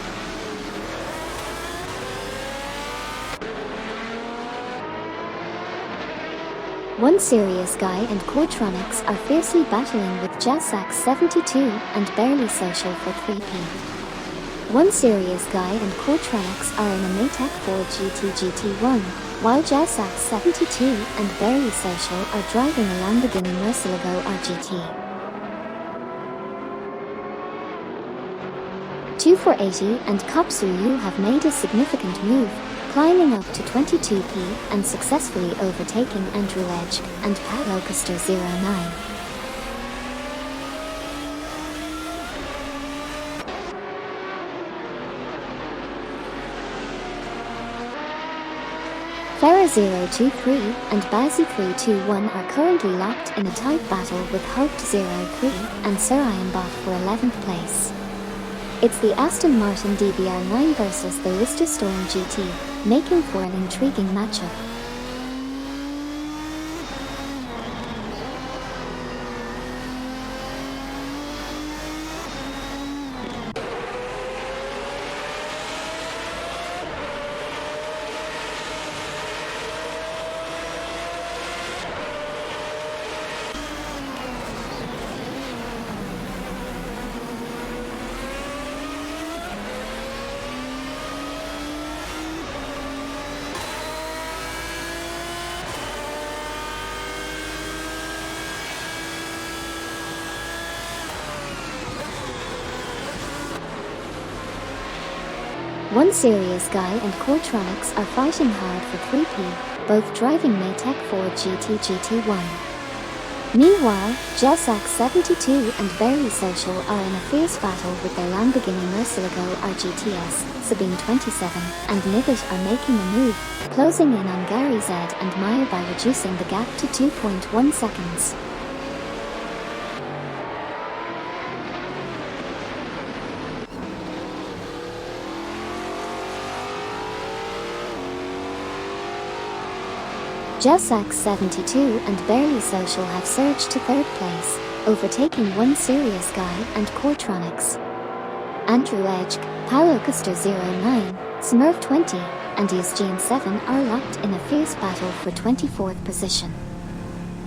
One Serious Guy and Coretronics are fiercely battling with Jessax 72 and Barely Social for 3p. One Serious Guy and Coretronics are in a Maytech Ford GT GT1, while Jessax 72 and Barely Social are driving a Lamborghini Murcielago RGT. 2480 and Kopsuyu have made a significant move, climbing up to 22p and successfully overtaking Andrew Edge and Paolo Coster 09. Farah 023 and Bazzi 321 are currently locked in a tight battle with Hugt 03 and Sir Ironbot for 11th place. It's the Aston Martin DBR9 versus the Lister Storm GT, making for an intriguing matchup. One Serious Guy and Coretronics are fighting hard for 3p, both driving Maytech Ford GT GT1. Meanwhile, Jessax 72 and Barely Social are in a fierce battle with their Lamborghini Murcielago RGTS, Sabine 27, and Nibbit are making a move, closing in on Gary Z and Meyer by reducing the gap to 2.1 seconds. Jessax 72 and Barely Social have surged to 3rd place, overtaking One Serious Guy and Coretronics. Andrew Edge, Paolo Coster 09, Smurf 20, and ESGN 7 are locked in a fierce battle for 24th position.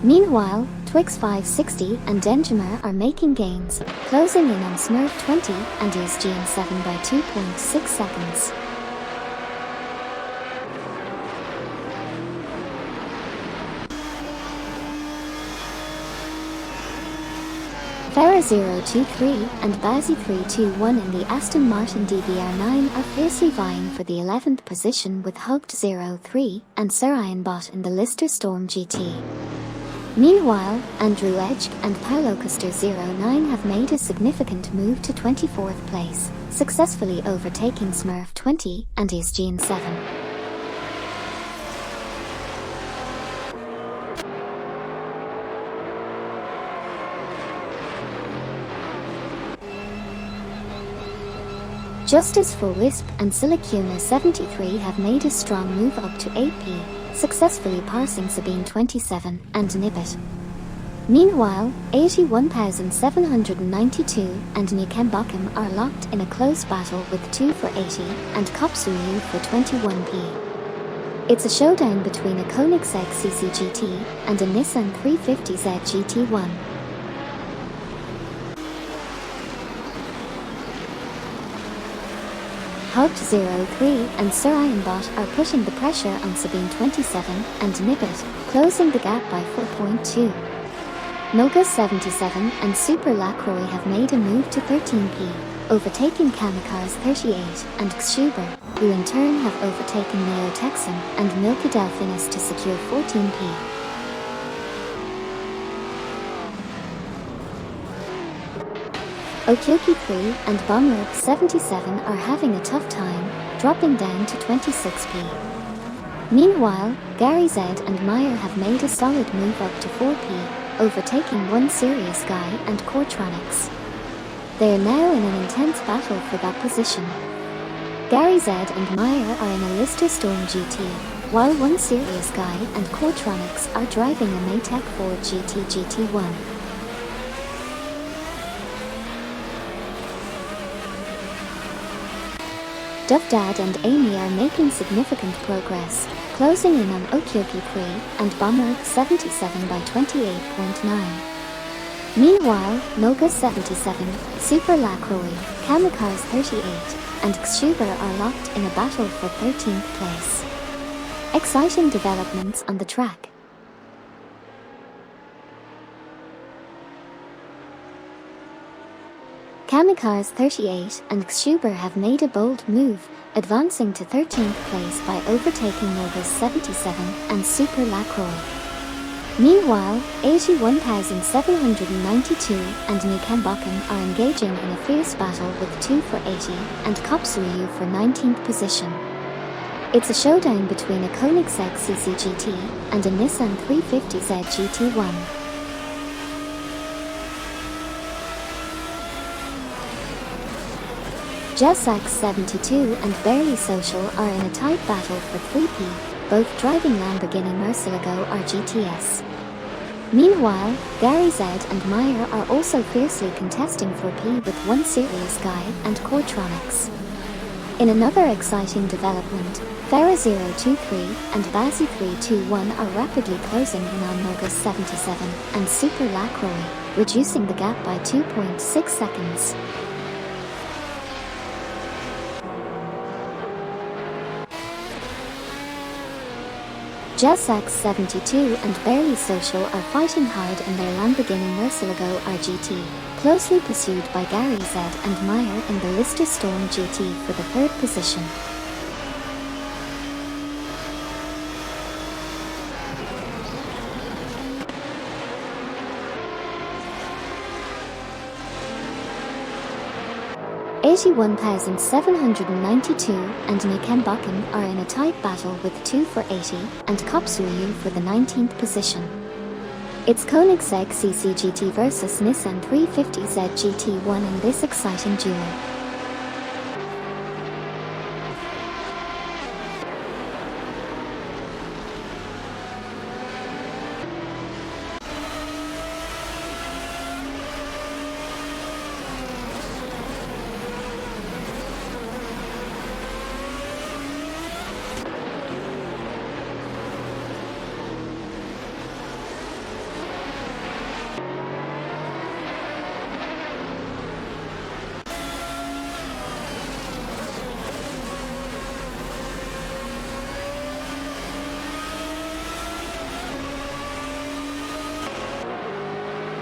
Meanwhile, Twix 560 and Denjamer are making gains, closing in on Smurf 20 and ESGN 7 by 2.6 seconds. Farah 023 and Bazzi 321 in the Aston Martin DBR9 are fiercely vying for the 11th position with Hugt 03 and Sir Ironbot in the Lister Storm GT. Meanwhile, Andrew Edge and Paolo Coster 09 have made a significant move to 24th place, successfully overtaking Smurf 20 and ESGN 7. Justice for Wisp and Silicuna 73 have made a strong move up to 8p, successfully passing Sabine 27 and Nibbit. Meanwhile, 81,792 and Nikenbakken are locked in a close battle with 2 for 80 and Kopsuyu for 21p. It's a showdown between a Koenigsegg CCGT and a Nissan 350Z GT1. Cogt03 and Sir Ironbot are putting the pressure on Sabine 27 and Nibbit, closing the gap by 4.2. Noga 77 and Super Lacroix have made a move to 13p, overtaking Kamikaze 38 and Xuber, who in turn have overtaken Neo Texan and Milky Delphinus to secure 14p. Okyoki 3 and Bomberg 77 are having a tough time, dropping down to 26p. Meanwhile, Gary Z and Meyer have made a solid move up to 4p, overtaking One Serious Guy and Cortronics. They are now in an intense battle for that position. Gary Z and Meyer are in a Lister Storm GT, while One Serious Guy and Cortronics are driving a Maytech Ford GT GT1. Duff Dad and Amy are making significant progress, closing in on Okyoki 3 and Bomberg 77 by 28.9. Meanwhile, Noga 77, Super Lacroix, Kamikaze 38, and Xuber are locked in a battle for 13th place. Exciting developments on the track. Kamikaze 38 and Xuber have made a bold move, advancing to 13th place by overtaking Noga 77 and Super Lacroix. Meanwhile, 81,792 and Nikambakan are engaging in a fierce battle with 2 for 80 and Kopsuyu for 19th position. It's a showdown between a Koenigsegg CCGT and a Nissan 350Z GT1. Jessax 72 and Barely Social are in a tight battle for 3p, both driving Lamborghini Murcielago RGTS. Meanwhile, Gary Z and Meyer are also fiercely contesting for P with One Serious Guy and Cortronics. In another exciting development, Farah023 and Bazzy321 are rapidly closing in on Noga 77 and Super Lacroix, reducing the gap by 2.6 seconds. Jessax 72 and Barely Social are fighting hard in their Lamborghini Murcielago RGT, closely pursued by Gary Z and Meyer in the Lister Storm GT for the 3rd position. $81,792 and Nikambakan are in a tight battle with 2 for 80 and Kopsuyu for the 19th position. It's Koenigsegg CCGT versus Nissan 350Z GT1 in this exciting duel.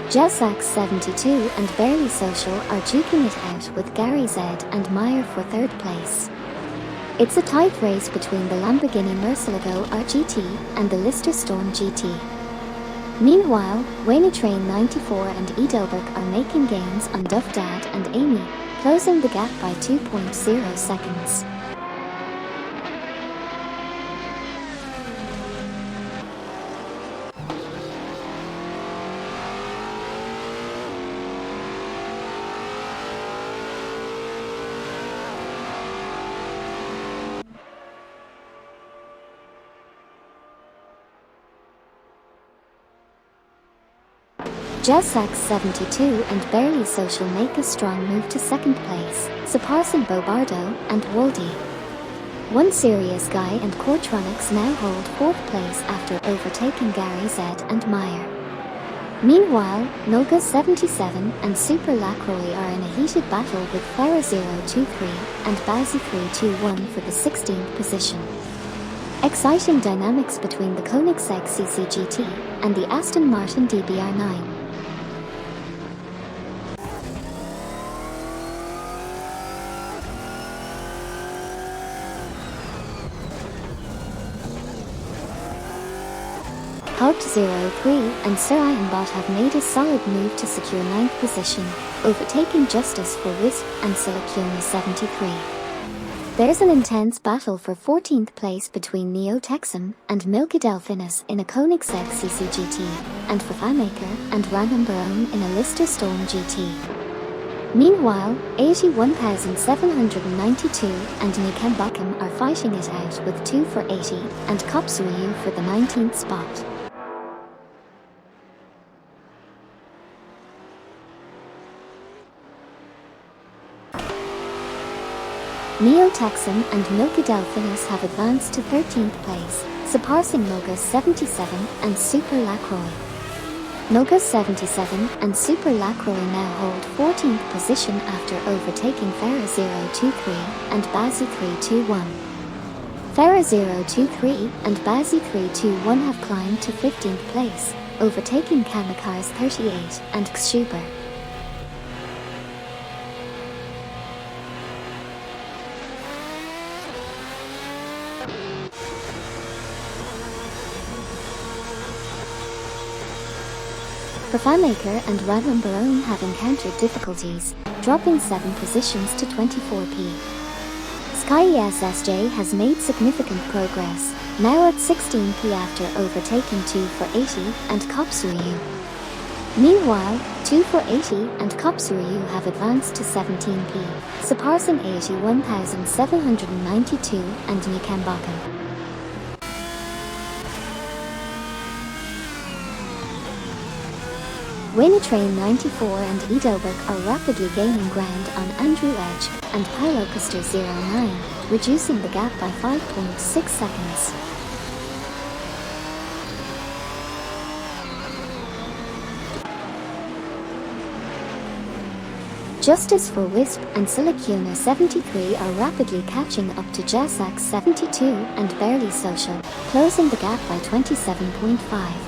Jessax 72 and Barely Social are duking it out with Gary Z and Meyer for 3rd place. It's a tight race between the Lamborghini Murcielago RGT and the Lister Storm GT. Meanwhile, Wayne Train 94 and Edelberg are making gains on Duff Dad and Amy, closing the gap by 2.0 seconds. Jessax 72 and Barely Social make a strong move to 2nd place, surpassing Bobardo and Waldy. One Serious Guy and Cortronics now hold 4th place after overtaking Gary Z and Meyer. Meanwhile, Noga 77 and Super Lacroix are in a heated battle with Farah 023 and Bazzi 321 for the 16th position. Exciting dynamics between the Koenigsegg CCGT and the Aston Martin DBR9. Haupt 03 and Sir Ironbot have made a solid move to secure 9th position, overtaking Justice for Wisp and Silicona 73. There's an intense battle for 14th place between Neo Texan and Milky Delphinus in a Koenigsegg CCGT, and for FanMaker and Random Barone in a Lister Storm GT. Meanwhile, 81,792 and Nikembakum are fighting it out with 2 for 80 and Kopsuyu for the 19th spot. Neo Texan and Milky Delphinus have advanced to 13th place, surpassing Noga 77 and Super Lacroix. Noga 77 and Super Lacroix now hold 14th position after overtaking Farah 023 and Bazzi 321. Farah 023 and Bazzi 321 have climbed to 15th place, overtaking Kamikaze 38 and Xshuber. The FanMaker and Random Barone have encountered difficulties, dropping 7 positions to 24p. Sky SSJ has made significant progress, now at 16p after overtaking 2 for 80 and Kopsuyu. Meanwhile, 2 for 80 and Kopsuyu have advanced to 17p, surpassing 81,792 and Nikembakum. Train 94 and Edelberg are rapidly gaining ground on Andrew Edge and Pylocaster 09, reducing the gap by 5.6 seconds. Justice for Wisp and Silicona 73 are rapidly catching up to Jassax 72 and Barely Social, closing the gap by 27.5.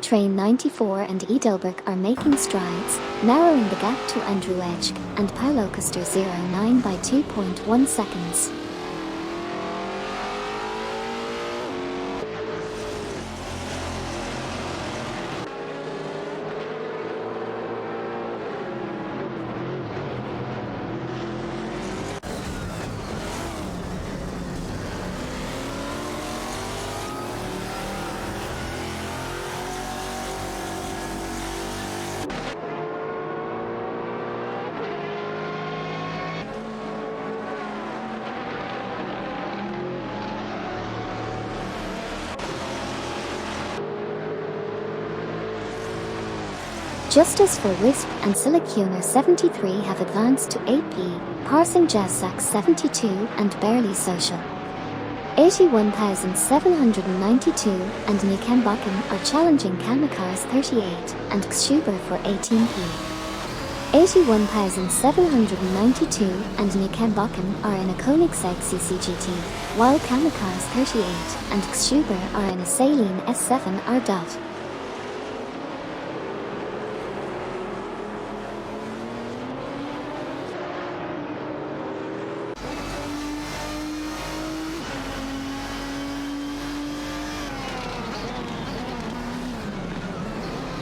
Train 94 and Edelberg are making strides, narrowing the gap to Andrew Edge and Pylocaster 09 by 2.1 seconds. Justice for Wisp and Silicona 73 have advanced to 8p, passing Jassax 72 and Barely Social. 81,792 and Nikembakum are challenging Kamikaze 38 and Xshuber for 18p. 81,792 and Nikembakum are in a Koenigsegg CCGT, while Kamikaze 38 and Xshuber are in a Saline S7R.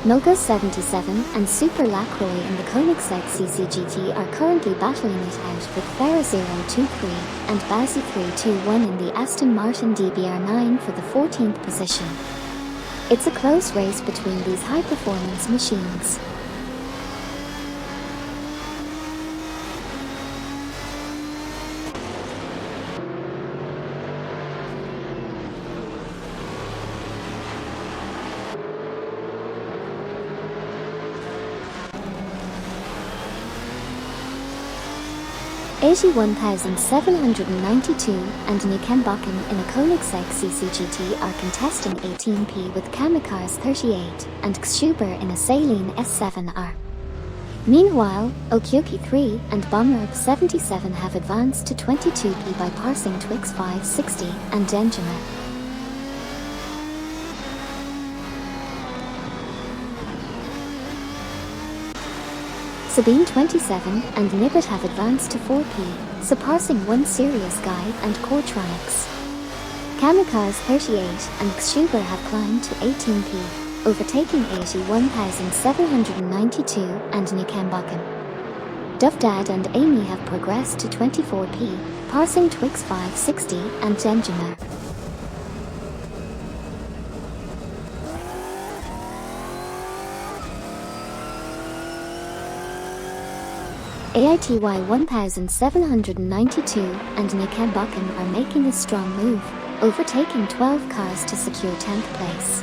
Noga 77 and Super Lacroix in the Koenigsegg CCGT are currently battling it out with Ferra 023 and Bazzi 321 in the Aston Martin DBR9 for the 14th position. It's a close race between these high-performance machines. AG1792 and Nikenbakken in a Koenigsegg CCGT are contesting 18p with Kamikars 38 and Xuber in a Saleen S7R. Meanwhile, Okyoki 3 and Bomberb 77 have advanced to 22p by passing Twix 560 and Genjima. Sabine 27 and Nibbit have advanced to 4p, surpassing One Serious Guy and Coretronics. Kamikars 38 and Xuber have climbed to 18p, overtaking 1792 and Nikenbakken. Duvdad and Amy have progressed to 24p, passing Twix 560 and Genjima. AITY 1792 and Nikenbakken are making a strong move, overtaking 12 cars to secure 10th place.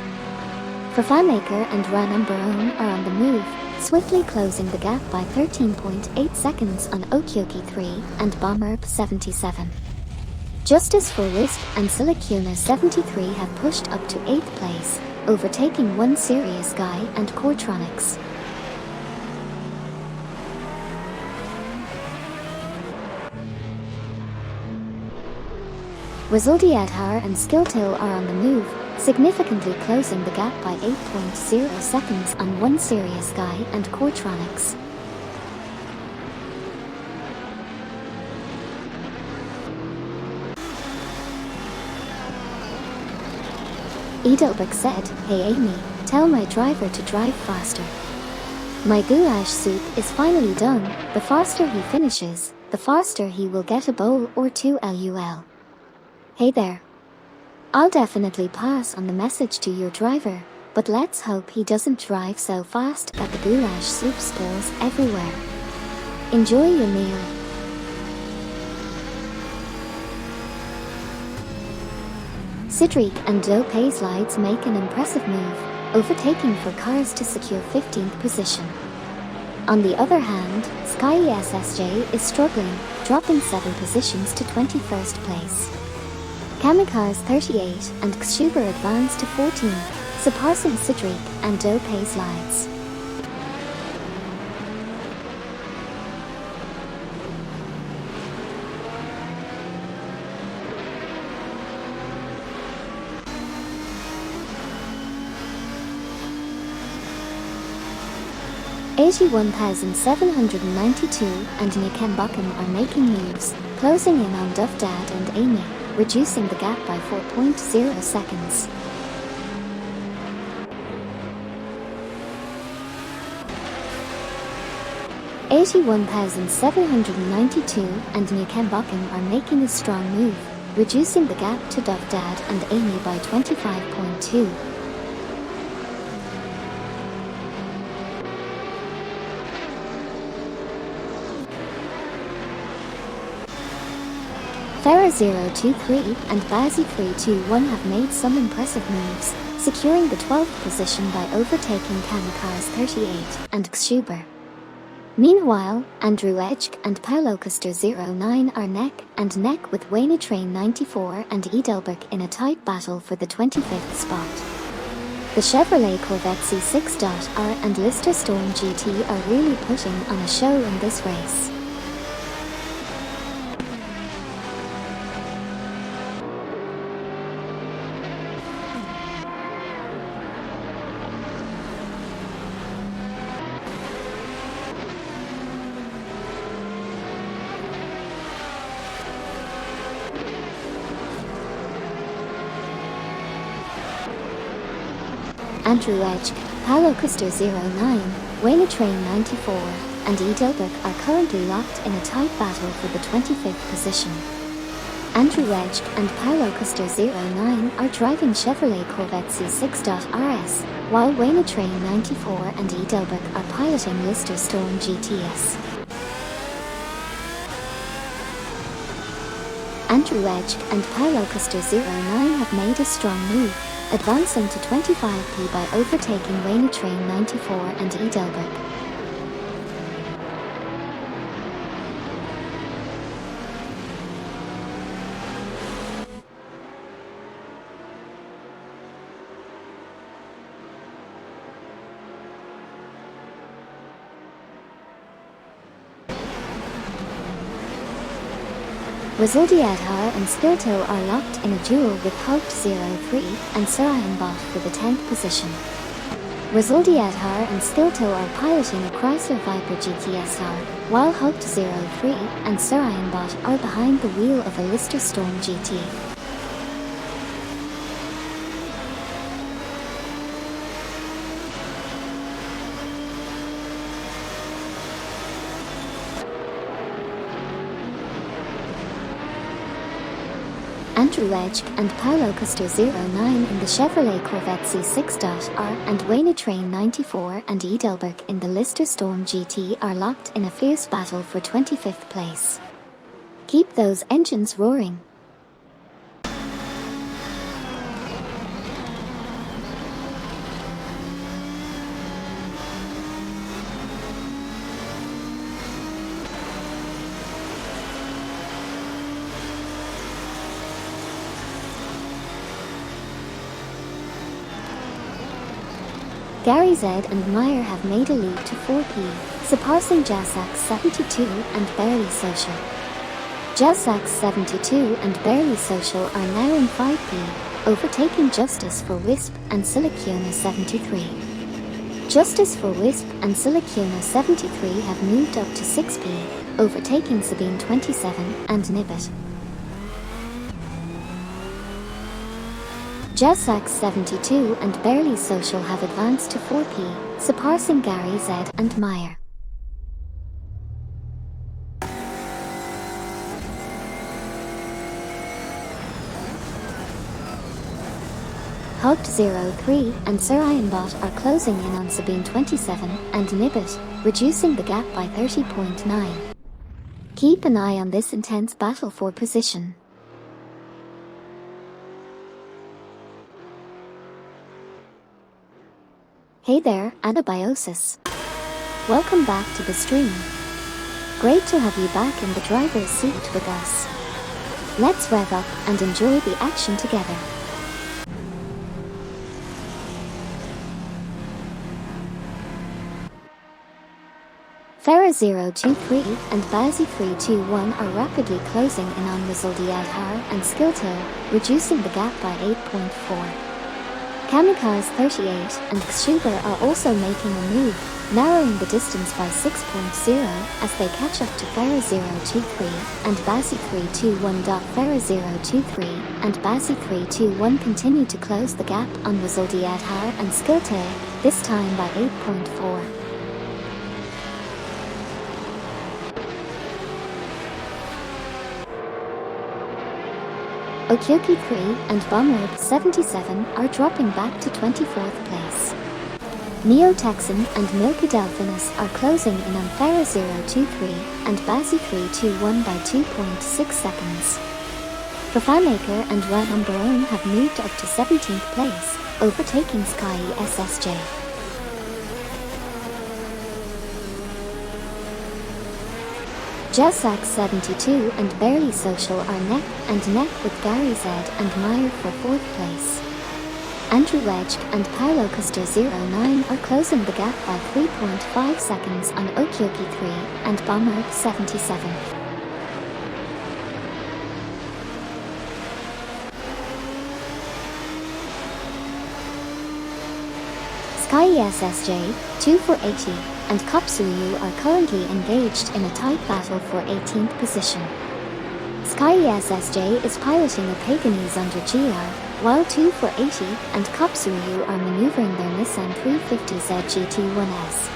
Vervaarmaker and Ranan Baron are on the move, swiftly closing the gap by 13.8 seconds on Okyoki 3 and Bomberb 77. Justice for Wisp and Silicuna 73 have pushed up to 8th place, overtaking One Serious Guy and Coretronics. Resultiadhar and Skilltil are on the move, significantly closing the gap by 8.0 seconds on One Serious Guy and Coretronics. Edelbrook said, "Hey Amy, tell my driver to drive faster. My goulash soup is finally done. The faster he finishes, the faster he will get a bowl or two lol. Hey there. I'll definitely pass on the message to your driver, but let's hope he doesn't drive so fast that the goulash soup spills everywhere. Enjoy your meal." Sidriq and Joe Paislides make an impressive move, overtaking 4 cars to secure 15th position. On the other hand, Sky SSJ is struggling, dropping 7 positions to 21st place. Kamikars 38 and Xuber advanced to 14th, surpassing Sidriq and Joe Paislides. AG1792 and Nikenbakken are making moves, closing in on Duvdad and Amy, reducing the gap by 4.0 seconds. AG1792 and Nikenbakken are making a strong move, reducing the gap to Duvdad and Amy by 25.2. Ferra 023 and Bazzi 321 have made some impressive moves, securing the 12th position by overtaking Kamikars 38 and Xuber. Meanwhile, Andrew Edge and Paulo Custer 09 are neck and neck with Wayne Train 94 and Edelbrook in a tight battle for the 25th spot. The Chevrolet Corvette C6.R and Lister Storm GT are really putting on a show in this race. Andrew Edge Paulo Coaster 09, Wayne Train 94, and Edelbrook are currently locked in a tight battle for the 25th position. Andrew Wedge and Paulo Coaster 09 are driving Chevrolet Corvette C6.RS, while Wayne Train 94 and Edelbrook are piloting Lister Storm GTS. Andrew Wedge and Paulo Coaster 09 have made a strong move, advancing to 25p by overtaking Wayne Train 94 and Edelbrook. Resuldiadhar and Skilto are locked in a duel with Haupt 03 and Sarayanbot for the 10th position. Resuldiadhar and Skilto are piloting a Chrysler Viper GTSR, while Haupt 03 and Sarayanbot are behind the wheel of a Lister Storm GT. Andrew Wedge and Paulo Coaster 09 in the Chevrolet Corvette C6.R and Wayne Train 94 and Edelbrook in the Lister Storm GT are locked in a fierce battle for 25th place. Keep those engines roaring. Gary Z and Meyer have made a leap to 4p, surpassing Jasax 72 and Barely Social. Jasax 72 and Barely Social are now in 5p, overtaking Justice for Wisp and Silicona 73. Justice for Wisp and Silicona 73 have moved up to 6p, overtaking Sabine 27 and Nibbit. Jasax 72 and Barely Social have advanced to 4p, surpassing Gary Z and Meyer. Haupt 03 and Sarayanbot are closing in on Sabine 27 and Nibbit, reducing the gap by 30.9. Keep an eye on this intense battle for position. Hey there, Anabiosis. Welcome back to the stream. Great to have you back in the driver's seat with us. Let's rev up and enjoy the action together. Farah 023 and Bazi 321 are rapidly closing in on Resuldiadhar and Skilto, reducing the gap by 8.4. Kamikaze 38 and Kshuber are also making a move, narrowing the distance by 6.0 as they catch up to Farah 023 and Bazi 321. Farah 023 and Bazi 321 continue to close the gap on Resuldiadhar and Skilto, this time by 8.4. Okyoki 3 and Bomberb 77 are dropping back to 24th place. Neo Texan and Milka Delphinus are closing in on Farah 023 and Bazi 321 by 2.6 seconds. Fafamaker and Ram Barone have moved up to 17th place, overtaking Sky SSJ. Jasax 72 and Barely Social are neck and neck with Gary Z and Meyer for 4th place. Andrew Wedge and Paulo Coaster 09 are closing the gap by 3.5 seconds on Okyoki 3 and Bomber 77. Sky SSJ, 2 for 80, and Kopsuyu are currently engaged in a tight battle for 18th position. Sky SSJ is piloting a Paganese under GR, while 2 for 80 and Kopsuryu are maneuvering their Nissan 350Z GT1S.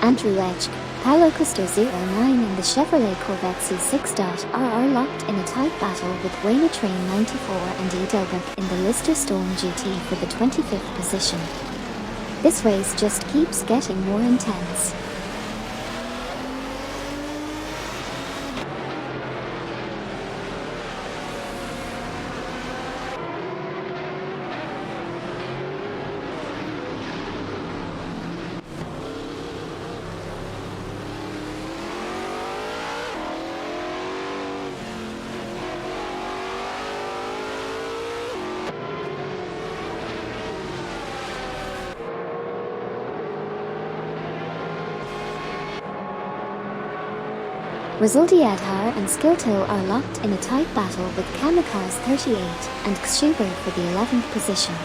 Andrew Edge, Paulo Custer 09 and the Chevrolet Corvette C6.R are locked in a tight battle with Wayne Train 94 and E. Delbert in the Lister Storm GT for the 25th position. This race just keeps getting more intense. Resulti Adhar and Skilto are locked in a tight battle with Kamikaze 38 and Kshuber for the 11th position.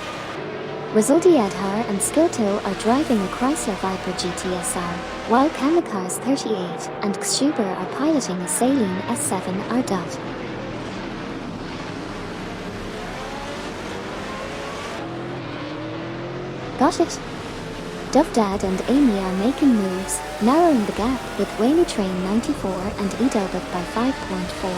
Resulti Adhar and Skilto are driving a Chrysler Viper GTSR, while Kamikaze 38 and Kshuber are piloting a Saleen S7R. Got it? Dovdad and Amy are making moves, narrowing the gap with Wayne Train 94 and Edelbert by 5.4.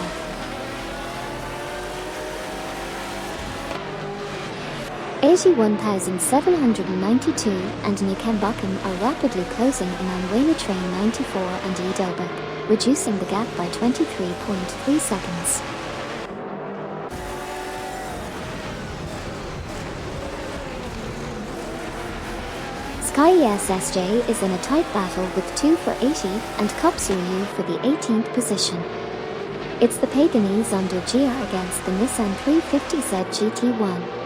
$81,792 and Nikembakum are rapidly closing in on Wayne Train 94 and Edelbert, reducing the gap by 23.3 seconds. Sky SSJ is in a tight battle with 2 for 80 and Kopsuryu for the 18th position. It's the Paganese under GR against the Nissan 350Z GT1.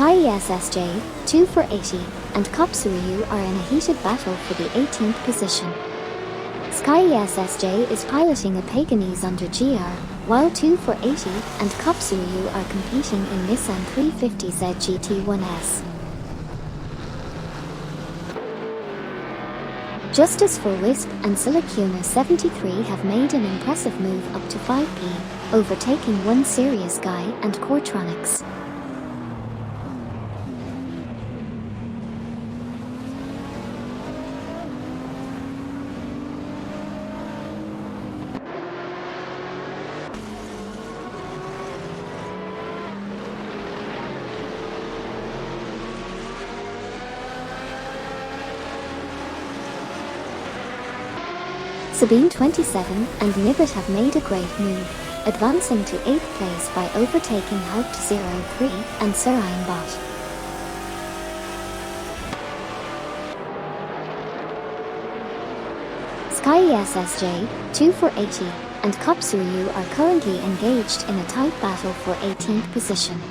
Sky SSJ, 2 for 80, and Kopsuryu are in a heated battle for the 18th position. Sky SSJ is piloting a Paganese under GR, while 2 for 80 and Kopsuryu are competing in Nissan 350Z GT1S. Justice for Wisp and Silicuna 73 have made an impressive move up to 5P, overtaking One Serious Guy and Coretronics. Sabine 27 and Nibbit have made a great move, advancing to 8th place by overtaking Haupt 03 and Serain Bot. Sky SSJ, 2 for 80, and Kopsuryu are currently engaged in a tight battle for 18th position.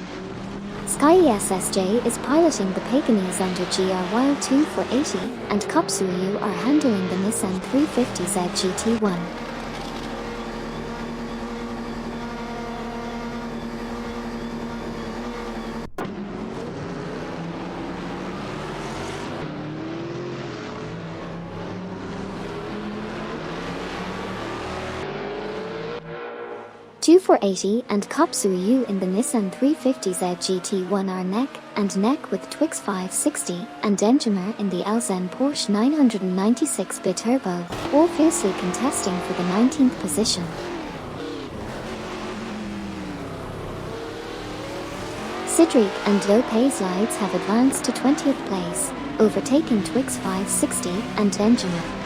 Sky SSJ is piloting the Paganese under GR while 2 for 80 and Kopsuryu are handling the Nissan 350Z GT1. Two for 80 and Kopsuryu in the Nissan 350Z GT1 are neck and neck with Twix 560 and Enjamer in the Alzen Porsche 996 Biturbo, all fiercely contesting for the 19th position. Sidric and Lopez Lights have advanced to 20th place, overtaking Twix 560 and Enjamer.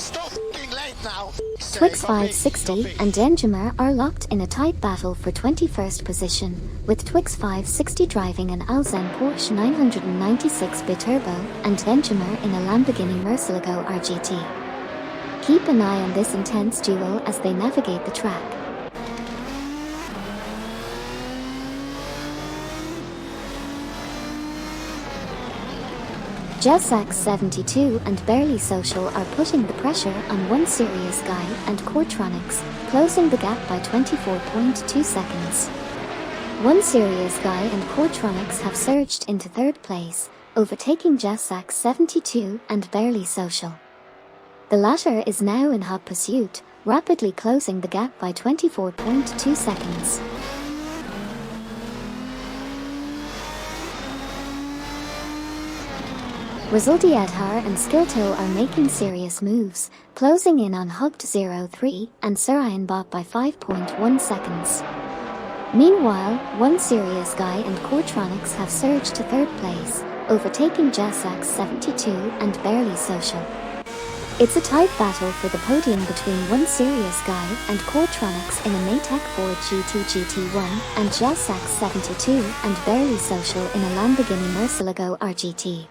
Stop! Twix 560 and Enjammer are locked in a tight battle for 21st position, with Twix 560 driving an Alzen Porsche 996 Biturbo and Enjammer in a Lamborghini Murcielago RGT. Keep an eye on this intense duel as they navigate the track. Jelsax 72 and Barely Social are putting the pressure on One Serious Guy and Coretronics, closing the gap by 24.2 seconds. One Serious Guy and Coretronics have surged into third place, overtaking Jelsax 72 and Barely Social. The latter is now in hot pursuit, rapidly closing the gap by 24.2 seconds. Resulty Adhar and Skilto are making serious moves, closing in on Hugged 03 and Surayan Bot by 5.1 seconds. Meanwhile, One Serious Guy and Coretronics have surged to third place, overtaking Jelsax 72 and Barely Social. It's a tight battle for the podium between One Serious Guy and Coretronics in a Maytag Ford GT GT1 and Jelsax 72 and Barely Social in a Lamborghini Murcielago RGT.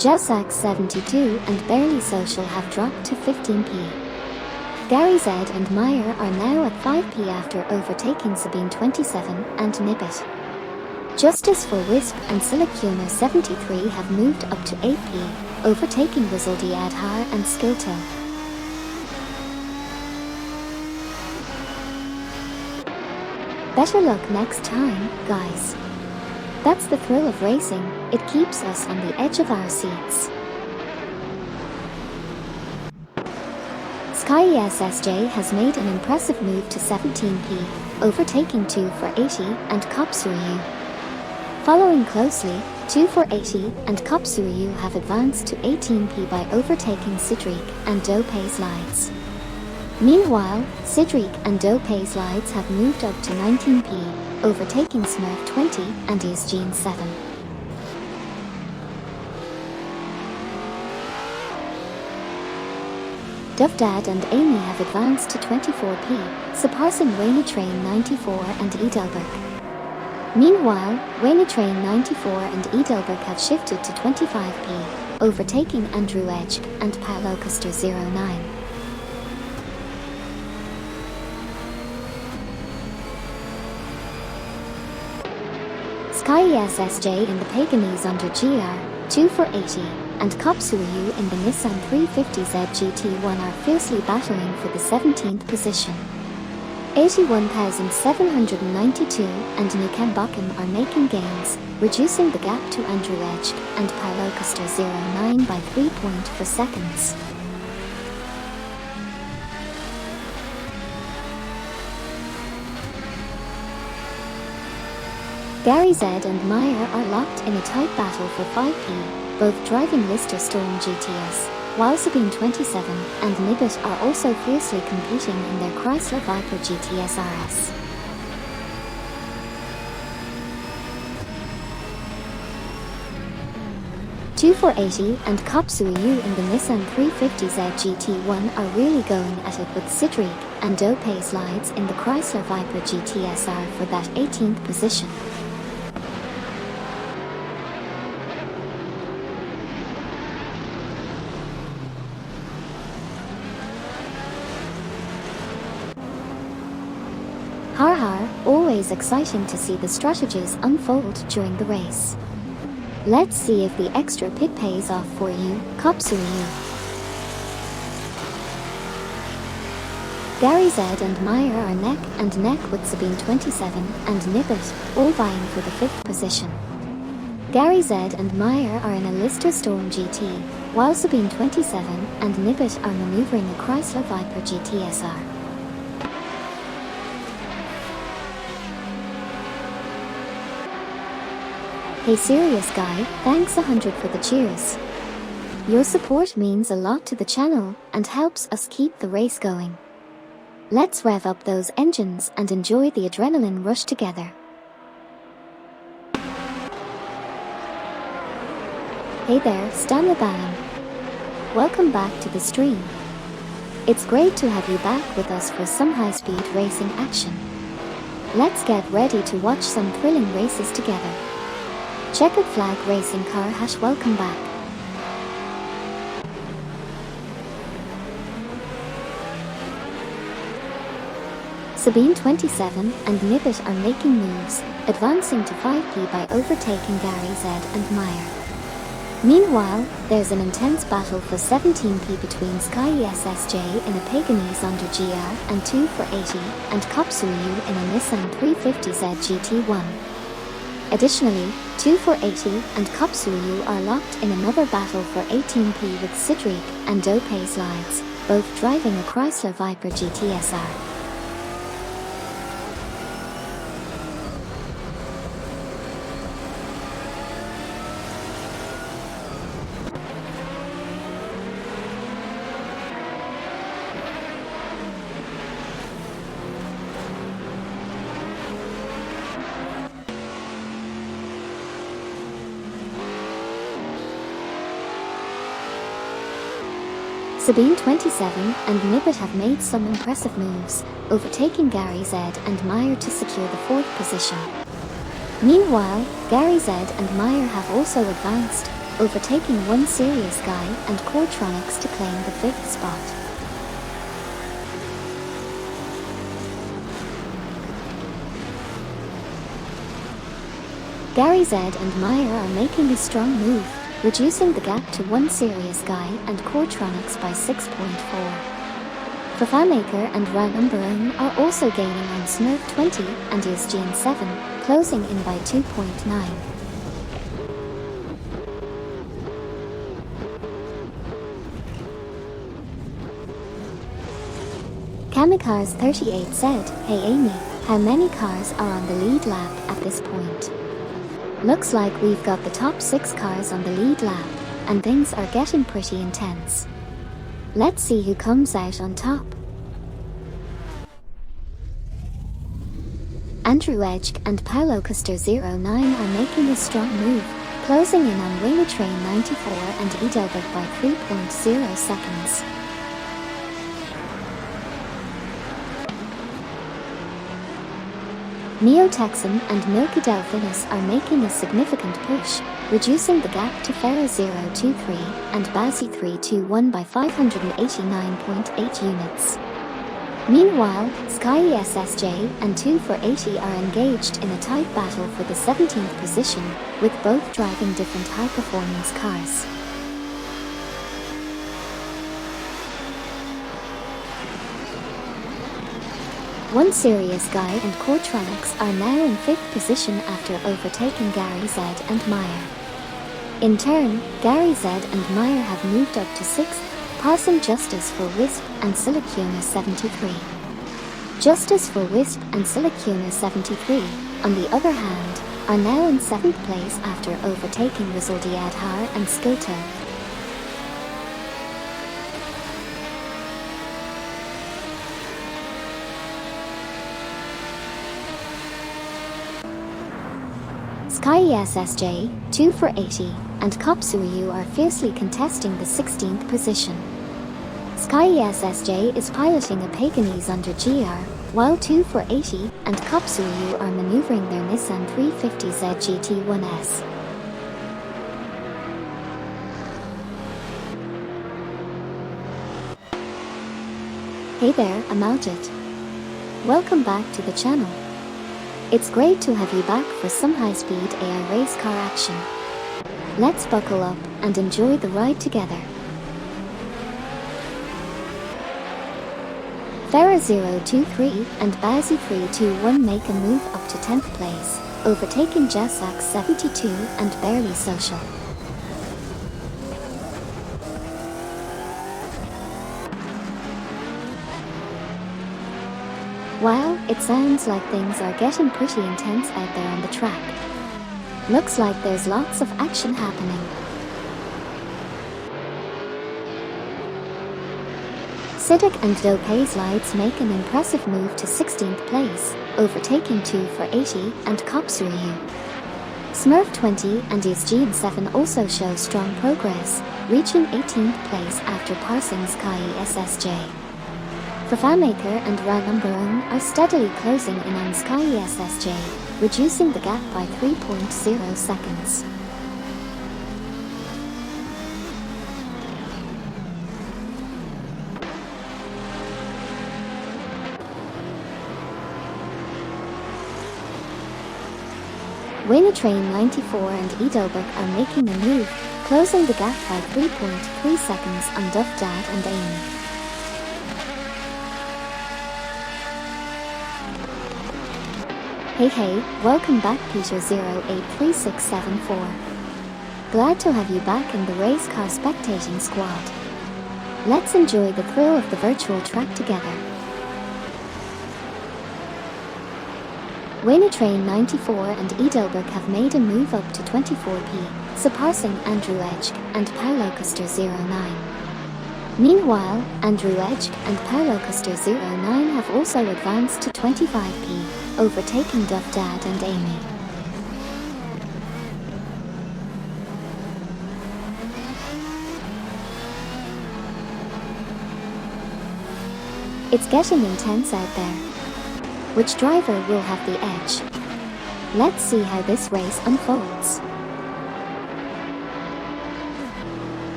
Jelsax 72 and Barely Social have dropped to 15p. Gary Z and Meyer are now at 5p after overtaking Sabine 27 and Nibbit. Justice for Wisp and Silicuna 73 have moved up to 8p, overtaking Resulty Adhar and Skilto. Better luck next time, guys. That's the thrill of racing, it keeps us on the edge of our seats. Sky SSJ has made an impressive move to 17p, overtaking 2 for 80 and Kopsuryu. Following closely, 2 for 80 and Kopsuryu have advanced to 18p by overtaking Sidriq and Dope Slides. Meanwhile, Sidriq and Dope Slides have moved up to 19p, overtaking Smurf 20 and Isgene 7. Duvdad and Amy have advanced to 24p, surpassing Wayne Train 94 and Edelberg. Meanwhile, Wayne Train 94 and Edelberg have shifted to 25p, overtaking Andrew Edge and Paolo Custer 09. Sky SSJ in the Paganese under GR, 2 for 80, and Kopsuryu in the Nissan 350Z GT1 are fiercely battling for the 17th position. 81,792 and Nukem Bakum are making gains, reducing the gap to Andrew Edge and Paolo Custer 09 by 3.4 seconds. Gary Z and Meyer are locked in a tight battle for 5p, both driving Lister Storm GTS, while Sabine 27 and Nibbit are also fiercely competing in their Chrysler Viper GTS RS. Two for 80 and Kopsuryu in the Nissan 350Z GT1 are really going at it with Sidriq and Dope Slides in the Chrysler Viper GTSR for that 18th position. Har har, always exciting to see the strategies unfold during the race. Let's see if the extra pit pays off for you, Kopsuryu. Gary Z and Meyer are neck and neck with Sabine 27 and Nibbit, all vying for the 5th position. Gary Z and Meyer are in a Lister Storm GT, while Sabine 27 and Nibbit are maneuvering a Chrysler Viper GTSR. Hey serious guy, thanks 100 for the cheers. Your support means a lot to the channel and helps us keep the race going. Let's rev up those engines and enjoy the adrenaline rush together. Hey there, Stamaban. Welcome back to the stream. It's great to have you back with us for some high-speed racing action. Let's get ready to watch some thrilling races together. Checkered Flag Racing Car # welcome back. Sabine 27 and Nibbit are making moves, advancing to 5P by overtaking Gary Z and Meyer. Meanwhile, there's an intense battle for 17P between Sky SSJ in a Paganese under GR and 2 for 80 and Kopsuyu in a Nissan 350Z GT1. Additionally, 2 for 80 and Kopsuyu are locked in another battle for 18P with Sidriq and Dope Slides, both driving a Chrysler Viper GTSR. Sabine 27 and Nibbit have made some impressive moves, overtaking Gary Z and Meyer to secure the 4th position. Meanwhile, Gary Z and Meyer have also advanced, overtaking One Serious Guy and Coretronics to claim the 5th spot. Gary Z and Meyer are making a strong move, reducing the gap to One Serious Guy and Coretronics by 6.4. Fafamaker and Ranumberon are also gaining on Smurf 20 and Yusjin 7, closing in by 2.9. Kamikars 38 said, "Hey Amy, how many cars are on the lead lap at this point? Looks like we've got the top 6 cars on the lead lap, and things are getting pretty intense. Let's see who comes out on top." Andrew Edge and Paolo Custer 09 are making a strong move, closing in on Wayne Train 94 and Edelbert by 3.0 seconds. Neo-Texan and Milky Delphinus are making a significant push, reducing the gap to Ferro 023 and Bazzi 321 by 589.8 units. Meanwhile, Sky SSJ and 2 for 80 are engaged in a tight battle for the 17th position, with both driving different high-performance cars. One Serious Guy and Coretronics are now in 5th position after overtaking Gary Z and Meyer. In turn, Gary Z and Meyer have moved up to 6th, passing Justice for Wisp and Silicuna 73. Justice for Wisp and Silicuna 73, on the other hand, are now in 7th place after overtaking Rizaldi Adhar and Skoto. Sky SSJ, 2 for 80, and Kopsuyu are fiercely contesting the 16th position. Sky SSJ is piloting a Paganese under GR, while 2 for 80 and Kopsuyu are maneuvering their Nissan 350Z GT1S. Hey there, I'm Aljit. Welcome back to the channel. It's great to have you back for some high-speed AI race car action. Let's buckle up and enjoy the ride together. Ferro 023 and Bazzi 321 make a move up to 10th place, overtaking Jessax 72 and Barely Social. Wow, it sounds like things are getting pretty intense out there on the track. Looks like there's lots of action happening. Siddiq and Dope Slides make an impressive move to 16th place, overtaking 2 for 80 and Kopsuyu. Smurf20 and Usgene7 also show strong progress, reaching 18th place after passing Sky SSJ. Fafamaker and Ranumberon are steadily closing in on Sky SSJ, reducing the gap by 3.0 seconds. Train 94 and Edelberg are making a move, closing the gap by 3.3 seconds on Duffdad and Amy. Hey, welcome back Peter083674. Glad to have you back in the race car spectating squad. Let's enjoy the thrill of the virtual track together. Train 94 and Edelberg have made a move up to 24p, surpassing Andrew Edge and Paolo Custer09. Meanwhile, Andrew Edge and Paolo Custer09 have also advanced to 25p, overtaking Duffdad and Amy. It's getting intense out there. Which driver will have the edge? Let's see how this race unfolds.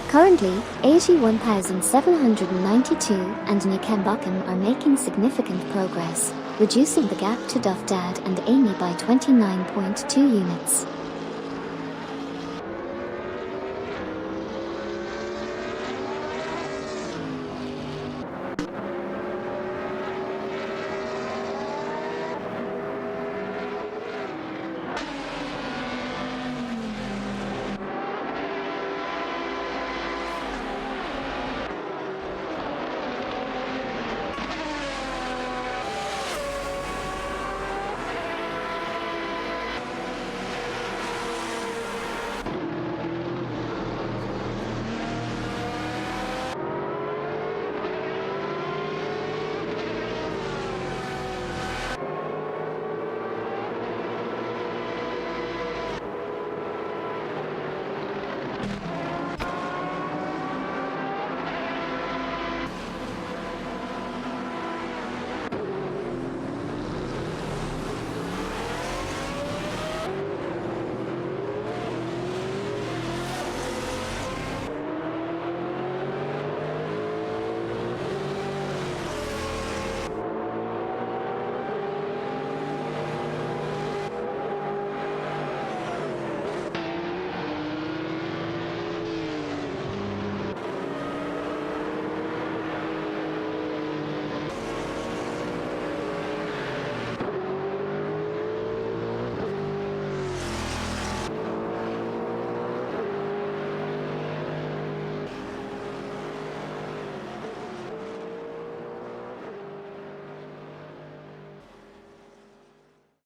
Currently, 81,792 and Nikembakum are making significant progress, reducing the gap to Duffdad and Amy by 29.2 units.